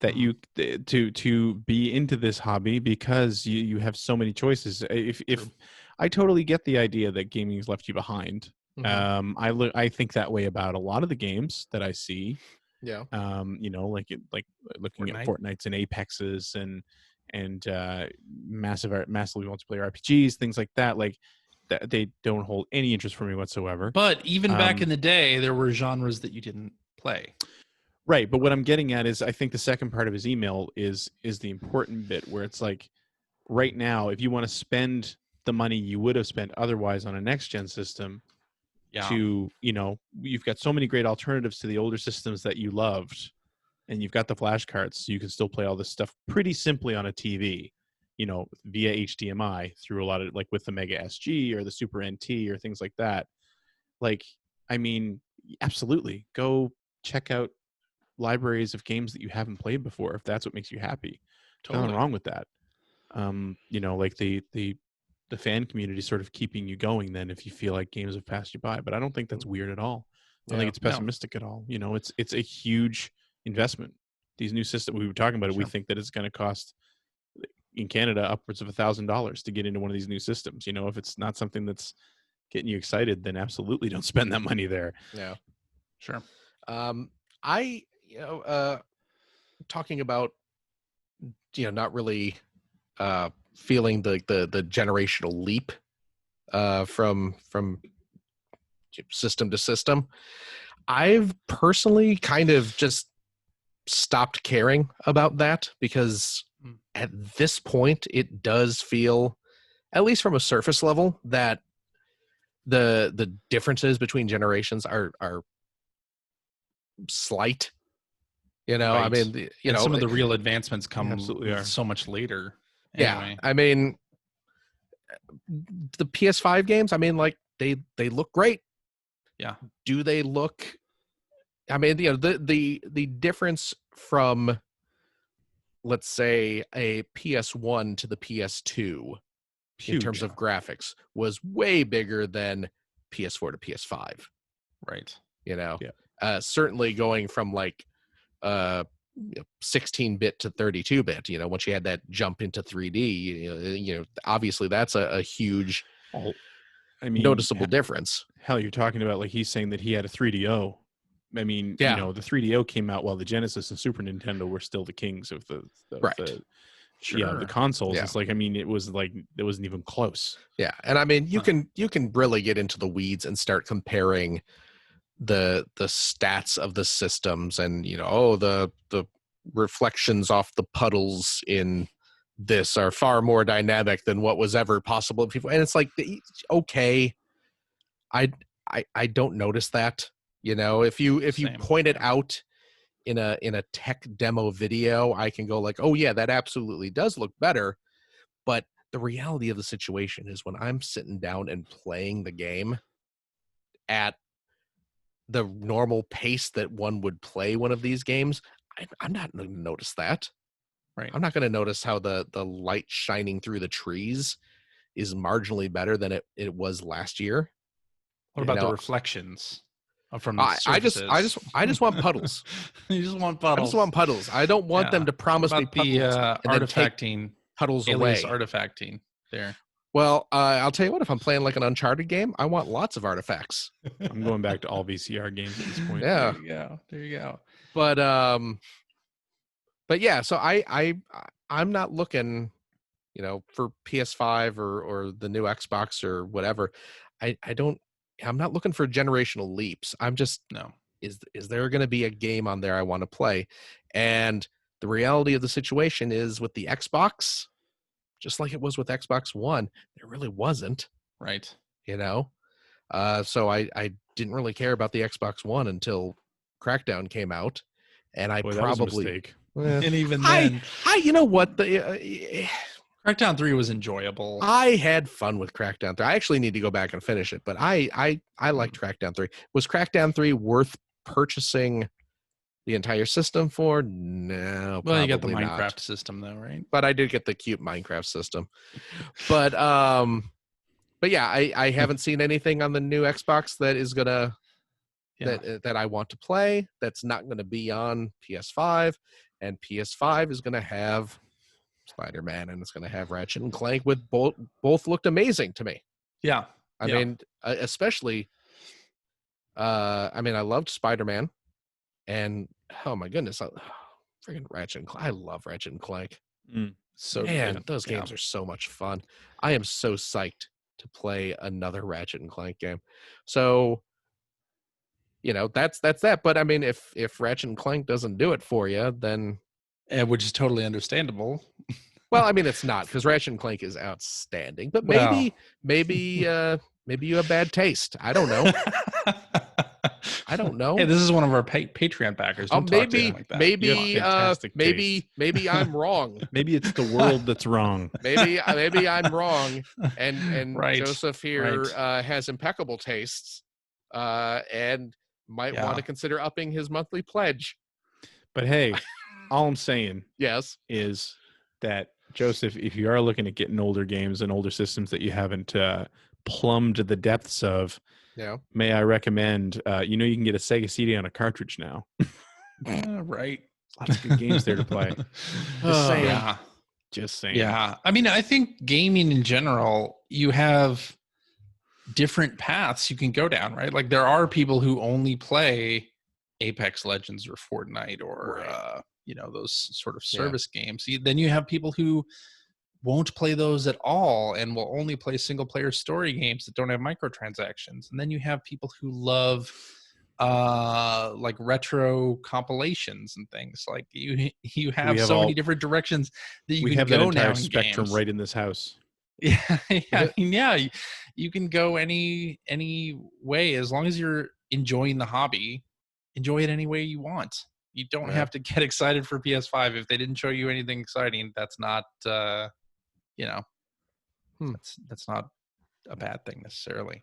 that you to be into this hobby, because you have so many choices. If I totally get the idea that gaming has left you behind. I think that way about a lot of the games that I see. Yeah. Like looking at Fortnites and Apexes and massively multiplayer RPGs, things like that. Like that, they don't hold any interest for me whatsoever. But even back in the day, there were genres that you didn't play. Right, but what I'm getting at is, I think the second part of his email is the important bit, where it's like, right now, if you want to spend the money you would have spent otherwise on a next gen system, you've got so many great alternatives to the older systems that you loved, and you've got the flash cards, so you can still play all this stuff pretty simply on a TV, via HDMI through a lot of, like with the Mega SG or the Super NT or things like that. Like, I mean, absolutely, go check out libraries of games that you haven't played before, if that's what makes you happy. Totally. Nothing wrong with that. Like the fan community sort of keeping you going then, if you feel like games have passed you by. But I don't think that's weird at all. I don't think it's pessimistic at all. It's a huge investment. These new systems, we were talking about it, we think that it's going to cost in Canada upwards of $1,000 to get into one of these new systems. If it's not something that's getting you excited, then absolutely don't spend that money there. Yeah, sure. Talking about not really feeling the generational leap from system to system. I've personally kind of just stopped caring about that, because at this point it does feel, at least from a surface level, that the differences between generations are slight. Right. I mean, some of the real advancements come absolutely are so much later. Anyway. Yeah, I mean, the PS5 games, I mean, like they look great. Yeah. Do they look? I mean, the difference from, let's say, a PS1 to the PS2 in terms of graphics was way bigger than PS4 to PS5. Right. Certainly going from like 16-bit to 32-bit, once you had that jump into 3D, obviously that's a huge, noticeable difference. Hell, you're talking about, like, he's saying that he had a 3DO. I mean, the 3DO came out while the Genesis and Super Nintendo were still the kings of the consoles. Yeah. It's like, I mean, it wasn't even close. Yeah, and I mean, you can really get into the weeds and start comparing the stats of the systems, and the reflections off the puddles in this are far more dynamic than what was ever possible before. And it's like, okay, I don't notice that. If you point it out in a tech demo video, I can go like, oh yeah, that absolutely does look better. But the reality of the situation is, when I'm sitting down and playing the game at the normal pace that one would play one of these games, I'm not going to notice that. Right. I'm not going to notice how the light shining through the trees is marginally better than it was last year. What about the reflections from the surfaces? I just want puddles. You just want puddles. I just want puddles. I don't want them to promise me puddles and artifacting puddles away. Artifacting there. Well, I'll tell you what, if I'm playing like an Uncharted game, I want lots of artifacts. I'm going back to all VCR games at this point. Yeah. There you go. But yeah, so I'm not looking, for PS5 or the new Xbox or whatever. I'm not looking for generational leaps. I'm just, No. Is there going to be a game on there I want to play? And the reality of the situation is with the Xbox, just like it was with Xbox One, there really wasn't. Right. So I didn't really care about the Xbox One until Crackdown came out, and I Boy, probably that was a mistake. And even then, you know what, Crackdown 3 was enjoyable. I had fun with Crackdown 3. I actually need to go back and finish it, but I liked Crackdown 3. Was Crackdown 3 worth purchasing the entire system for? No, well, you got the probably Minecraft not. system though, right? But I did get the cute Minecraft system. But yeah, I haven't seen anything on the new Xbox that is gonna that I want to play. That's not gonna be on PS5, and PS5 is gonna have Spider-Man, and it's gonna have Ratchet and Clank. With both looked amazing to me. Yeah, I mean, especially. I mean, I loved Spider-Man, and oh my goodness, freaking Ratchet and Clank. I love Ratchet and Clank. So man, those games are so much fun. I am so psyched to play another Ratchet and Clank game. So, that's that. But I mean, if Ratchet and Clank doesn't do it for you, then which is totally understandable. Well, I mean, it's not, because Ratchet and Clank is outstanding. But maybe you have bad taste. I don't know. I don't know. Hey, this is one of our Patreon backers. Don't talk to him like that. Maybe I'm wrong. Maybe it's the world that's wrong. Maybe I'm wrong. And Right. Joseph here has impeccable tastes, and might want to consider upping his monthly pledge. But hey, all I'm saying is that, Joseph, if you are looking at getting older games and older systems that you haven't plumbed the depths of, may I recommend, you can get a Sega CD on a cartridge now. Right. Lots of good games there to play. Just saying. Yeah. I mean, I think gaming in general, you have different paths you can go down, right? Like there are people who only play Apex Legends or Fortnite or, those sort of service games. Then you have people who won't play those at all and will only play single player story games that don't have microtransactions. And then you have people who love like retro compilations and things. Like you have so many different directions that you can go now. We have that entire spectrum right in this house. You can go any way as long as you're enjoying the hobby. Enjoy it any way you want. You don't have to get excited for PS5 if they didn't show you anything exciting. That's not that's not a bad thing necessarily.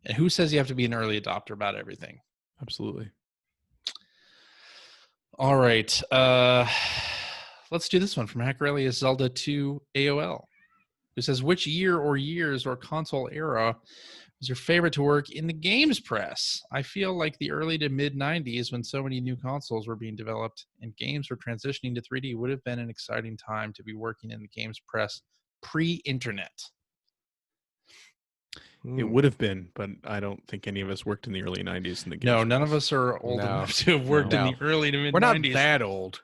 And who says you have to be an early adopter about everything? Absolutely. All right. Let's do this one from Hackerelli Zelda 2 AOL, who says, which year or years or console era was your favorite to work in the games press? I feel like the early to mid 90s, when so many new consoles were being developed and games were transitioning to 3D, would have been an exciting time to be working in the games press pre-internet. It would have been, but I don't think any of us worked in the early 90s in the games. No, none of us are old enough to have worked in the early to mid 90s. We're not that old.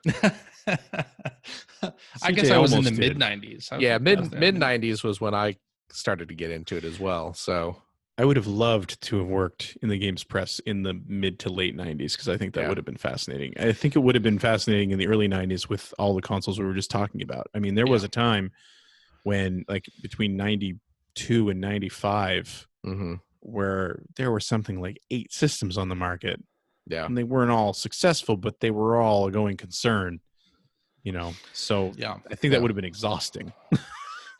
I guess I was in the mid 90s. Mid 90s was when I started to get into it as well. So I would have loved to have worked in the games press in the mid to late 90s, because I think that would have been fascinating. I think it would have been fascinating in the early 90s with all the consoles we were just talking about. I mean, there was a time when, like, between 92 and 95, where there were something like 8 systems on the market. Yeah. And they weren't all successful, but they were all a going concern. So I think that would have been exhausting.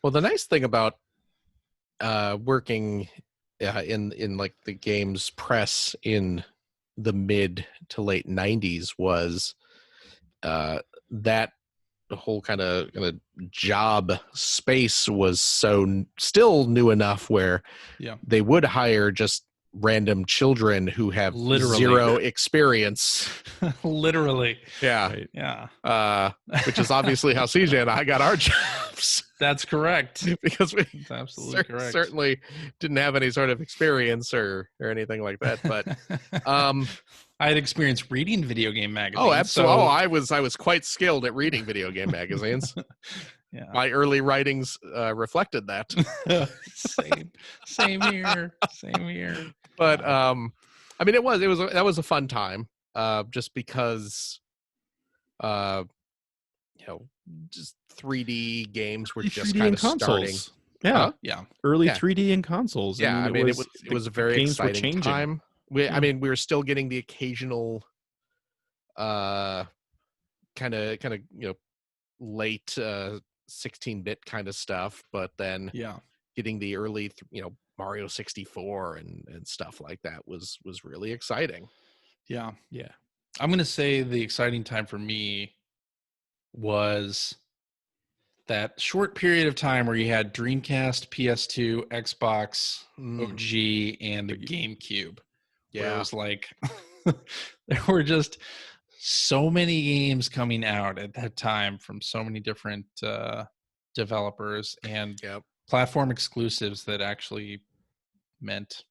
Well, the nice thing about working in like the games press in the mid to late 90s was that the whole kind of job space was still new enough where they would hire just random children who have Literally. zero experience. Literally. Yeah. Right. Yeah. Which is obviously how CJ and I got our jobs. That's correct. Because we That's absolutely correct. certainly didn't have any sort of experience or anything like that. But I had experience reading video game magazines. Oh, absolutely. So... I was quite skilled at reading video game magazines. Yeah. My early writings reflected that. Same here. But I mean, that was a fun time. Just because, just 3D games were just kind of starting. Yeah, yeah. Early 3D in consoles. Yeah, I mean, it was a very exciting time. I mean, we were still getting the occasional, kind of late 16-bit kind of stuff, but then getting the early Mario 64 and stuff like that was really exciting. Yeah. I'm gonna say the exciting time for me was that short period of time where you had Dreamcast, PS2, Xbox, OG, and the GameCube. Yeah, it was like there were just so many games coming out at that time from so many different developers and platform exclusives that actually meant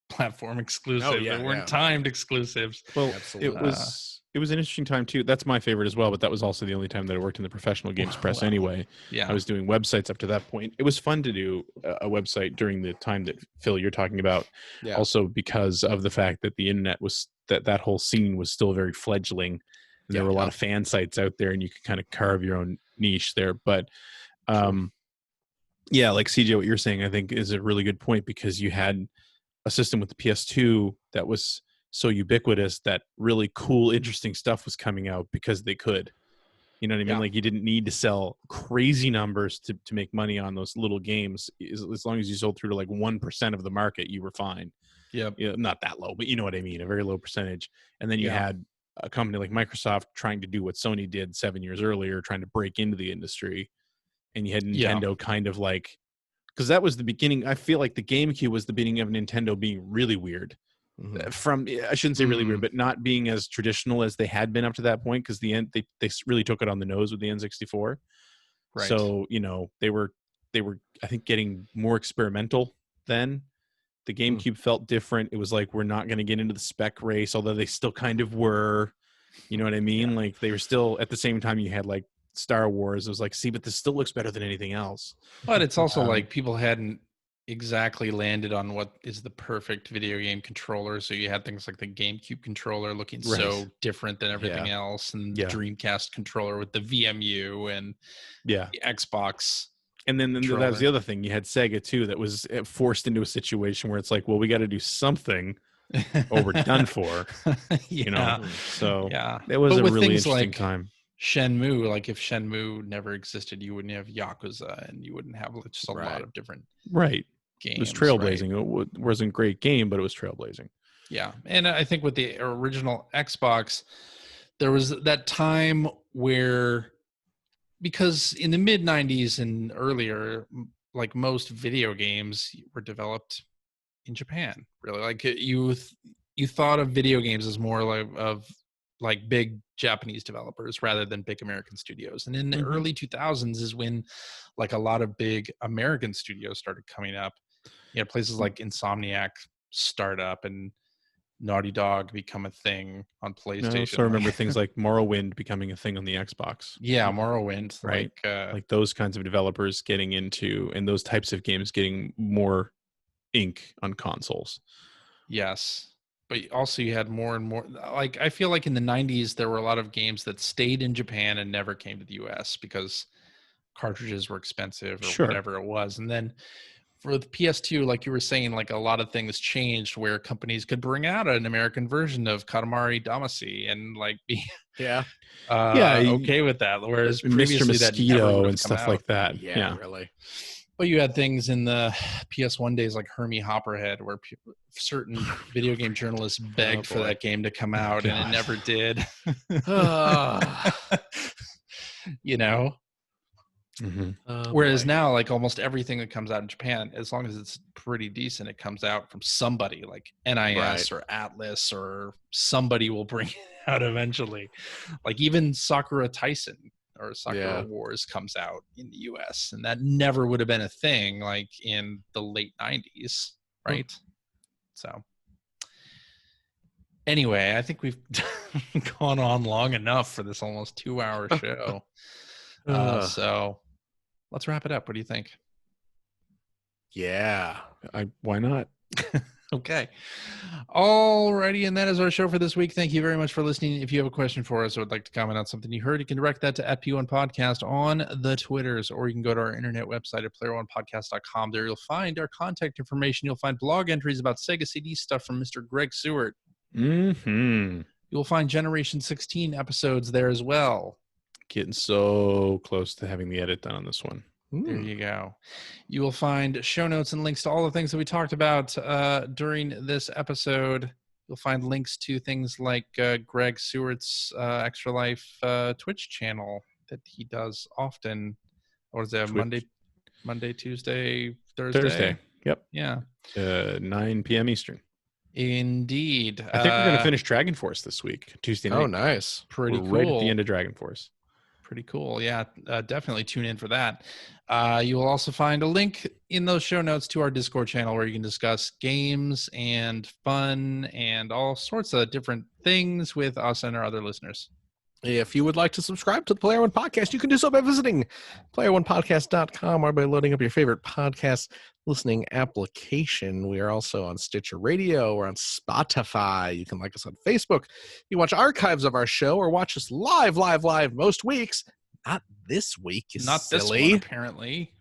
platform exclusive. They weren't timed exclusives. Well, absolutely. It was an interesting time too. That's my favorite as well, but that was also the only time that I worked in the professional games press anyway. Yeah. I was doing websites up to that point. It was fun to do a website during the time that Phil you're talking about. Yeah. Also because of the fact that the internet was that whole scene was still very fledgling. And there were a lot of fan sites out there and you could kind of carve your own niche there. But yeah, like CJ, what you're saying, I think is a really good point because you had a system with the PS2 that was so ubiquitous that really cool, interesting stuff was coming out because they could. You know what I mean? Like you didn't need to sell crazy numbers to make money on those little games. As long as you sold through to like 1% of the market, you were fine. Yeah, not that low, but you know what I mean, a very low percentage. And then you had a company like Microsoft trying to do what Sony did 7 years earlier, trying to break into the industry. And you had Nintendo kind of like, because that was the beginning. I feel like the GameCube was the beginning of Nintendo being really weird. From I shouldn't say really weird, but not being as traditional as they had been up to that point, because they really took it on the nose with the N64. Right. So they were I think getting more experimental then. The GameCube felt different. It was like, we're not going to get into the spec race, although they still kind of were. You know what I mean? Yeah. Like they were still at the same time. You had like Star Wars. It was like, see, but this still looks better than anything else. But it's also like people hadn't exactly landed on what is the perfect video game controller. So you had things like the GameCube controller looking so different than everything else, and the Dreamcast controller with the VMU and the Xbox. And then that was the other thing. You had Sega too, that was forced into a situation where it's like, well, we got to do something or we're done for. So it was a really interesting time. Shenmue, like if Shenmue never existed, you wouldn't have Yakuza, and you wouldn't have just a lot of different games. It was trailblazing. It wasn't a great game, but it was trailblazing. Yeah, and I think with the original Xbox, there was that time where, because in the mid 90s and earlier, like most video games were developed in Japan. Really, like you thought of video games as more like big Japanese developers rather than big American studios. And in the early 2000s is when like a lot of big American studios started coming up. You had places like Insomniac start up and Naughty Dog become a thing on PlayStation. I also remember things like Morrowind becoming a thing on the Xbox. Yeah, Morrowind. Right. Like those kinds of developers getting into, and those types of games getting more ink on consoles. Yes. But also you had more and more, like I feel like in the 90s there were a lot of games that stayed in Japan and never came to the US because cartridges were expensive or whatever it was. And then for the PS2, like you were saying, like a lot of things changed where companies could bring out an American version of Katamari Damacy and like be okay with that. Whereas Mr. Mosquito and stuff like that. Yeah, really. But you had things in the PS1 days like Hermie Hopperhead, where certain video game journalists begged for that game to come out, and it never did. Whereas now, like almost everything that comes out in Japan, as long as it's pretty decent, it comes out from somebody like NIS or Atlas, or somebody will bring it out eventually. Like even Sakura Tyson or Sakura Wars comes out in the US, and that never would have been a thing like in the late 90s, right? So anyway, I think we've gone on long enough for this almost 2-hour show. So let's wrap it up. What do you think? Yeah. Why not? Okay. Alrighty, and that is our show for this week. Thank you very much for listening. If you have a question for us or would like to comment on something you heard, you can direct that to @P1 Podcast on the Twitters, or you can go to our internet website at player1podcast.com. There you'll find our contact information. You'll find blog entries about Sega CD stuff from Mr. Greg Seward. You'll find Generation 16 episodes there as well. Getting so close to having the edit done on this one. There you go. You will find show notes and links to all the things that we talked about during this episode. You'll find links to things like Greg Seward's Extra Life Twitch channel that he does often. Or is it Monday, Tuesday, Thursday? Yep. Yeah. 9 p.m. Eastern. Indeed. I think we're going to finish Dragon Force this week, Tuesday night. Oh, nice. Pretty cool. Right at the end of Dragon Force. Pretty cool. Yeah, definitely tune in for that. You will also find a link in those show notes to our Discord channel where you can discuss games and fun and all sorts of different things with us and our other listeners. If you would like to subscribe to the Player One Podcast, you can do so by visiting player1podcast.com or by loading up your favorite podcast listening application. We are also on Stitcher Radio. We're on Spotify. You can like us on Facebook. You watch archives of our show or watch us live most weeks. Not this week, Not silly. This one, apparently.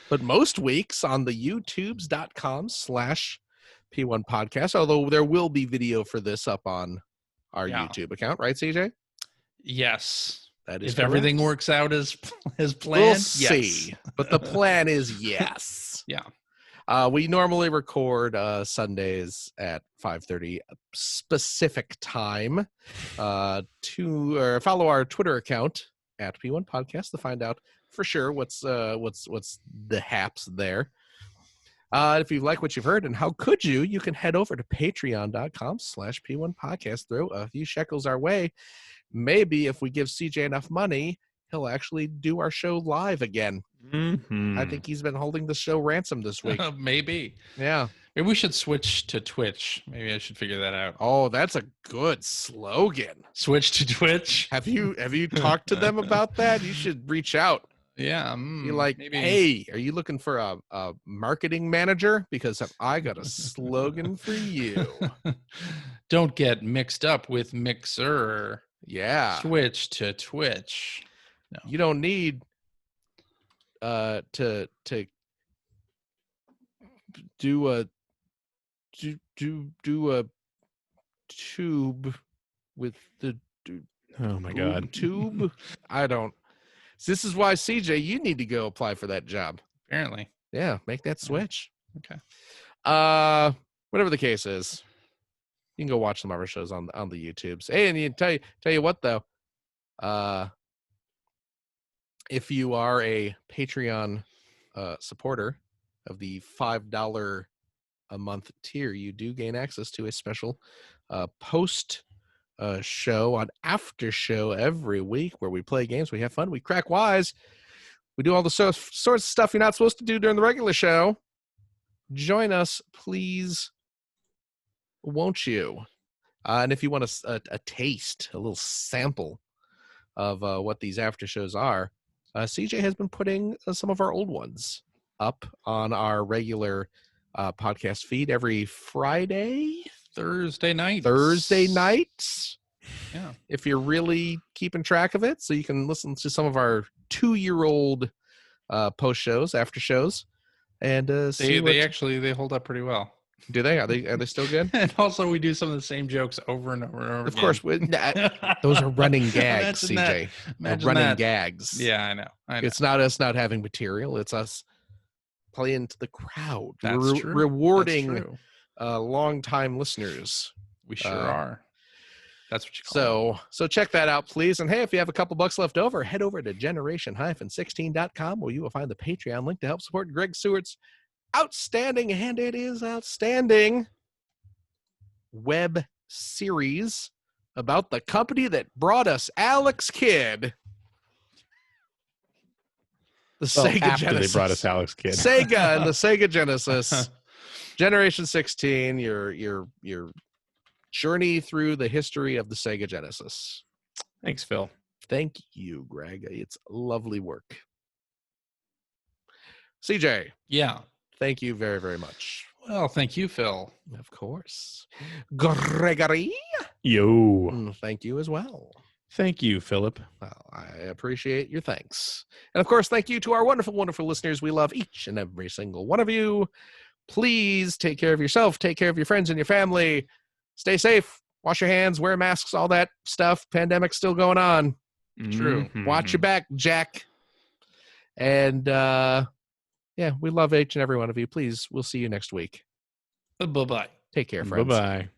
But most weeks on the youtubes.com/P1 Podcast, although there will be video for this up on our YouTube account, right, CJ? Yes. That is if correct. Everything works out as planned, we'll see. But the plan is yes. Yeah. We normally record Sundays at 5:30 specific time. To follow our Twitter account at P1 Podcast to find out for sure what's the haps there. If you like what you've heard, and how could you can head over to patreon.com/P1 Podcast. Throw a few shekels our way. Maybe if we give CJ enough money, he'll actually do our show live again. I think he's been holding the show ransom this week. Maybe. Yeah. Maybe we should switch to Twitch. Maybe I should figure that out. Oh, that's a good slogan. Switch to Twitch. Have you talked to them about that? You should reach out. Yeah. Be like, maybe. Hey, are you looking for a marketing manager? Because I got a slogan for you. Don't get mixed up with Mixer. Yeah. Switch to Twitch. No. You don't need to do a tube with the oh my god tube. I don't. This is why, CJ, you need to go apply for that job. Apparently. Yeah, make that switch. Okay. Whatever the case is, you can go watch some of our shows on the YouTubes. Hey, and you tell you what though, if you are a Patreon supporter of the $5 a month tier, you do gain access to a special post show, an after show every week where we play games, we have fun, we crack wise, we do all the sorts of stuff you're not supposed to do during the regular show. Join us, please, won't you? And if you want a taste, a little sample of what these after shows are, CJ has been putting some of our old ones up on our regular podcast feed every Thursday nights. Yeah. If you're really keeping track of it, so you can listen to some of our 2-year-old post shows, after shows, and they hold up pretty well. Do they? Are they still good? And also, we do some of the same jokes over and over and over. Of course, those are running gags, CJ. Running gags. Yeah, I know. It's not us not having material. It's us playing to the crowd. That's true. Rewarding long-time listeners. We sure are. That's what you call it. So check that out, please. And hey, if you have a couple bucks left over, head over to generation-16.com where you will find the Patreon link to help support Greg Stewart's outstanding, and it is outstanding, web series about the company that brought us Alex Kidd. Sega Genesis. They brought us Alex Kidd. Sega and the Sega Genesis. Generation 16, your journey through the history of the Sega Genesis. Thanks, Phil. Thank you, Greg. It's lovely work. CJ. Yeah. Thank you very, very much. Well, thank you, Phil. Of course. Gregory. Yo. Thank you as well. Thank you, Philip. Well, I appreciate your thanks. And of course, thank you to our wonderful, wonderful listeners. We love each and every single one of you. Please take care of yourself. Take care of your friends and your family. Stay safe. Wash your hands. Wear masks. All that stuff. Pandemic's still going on. True. Mm-hmm. Watch your back, Jack. And yeah, we love each and every one of you. Please, we'll see you next week. Bye-bye. Take care, friends. Bye-bye.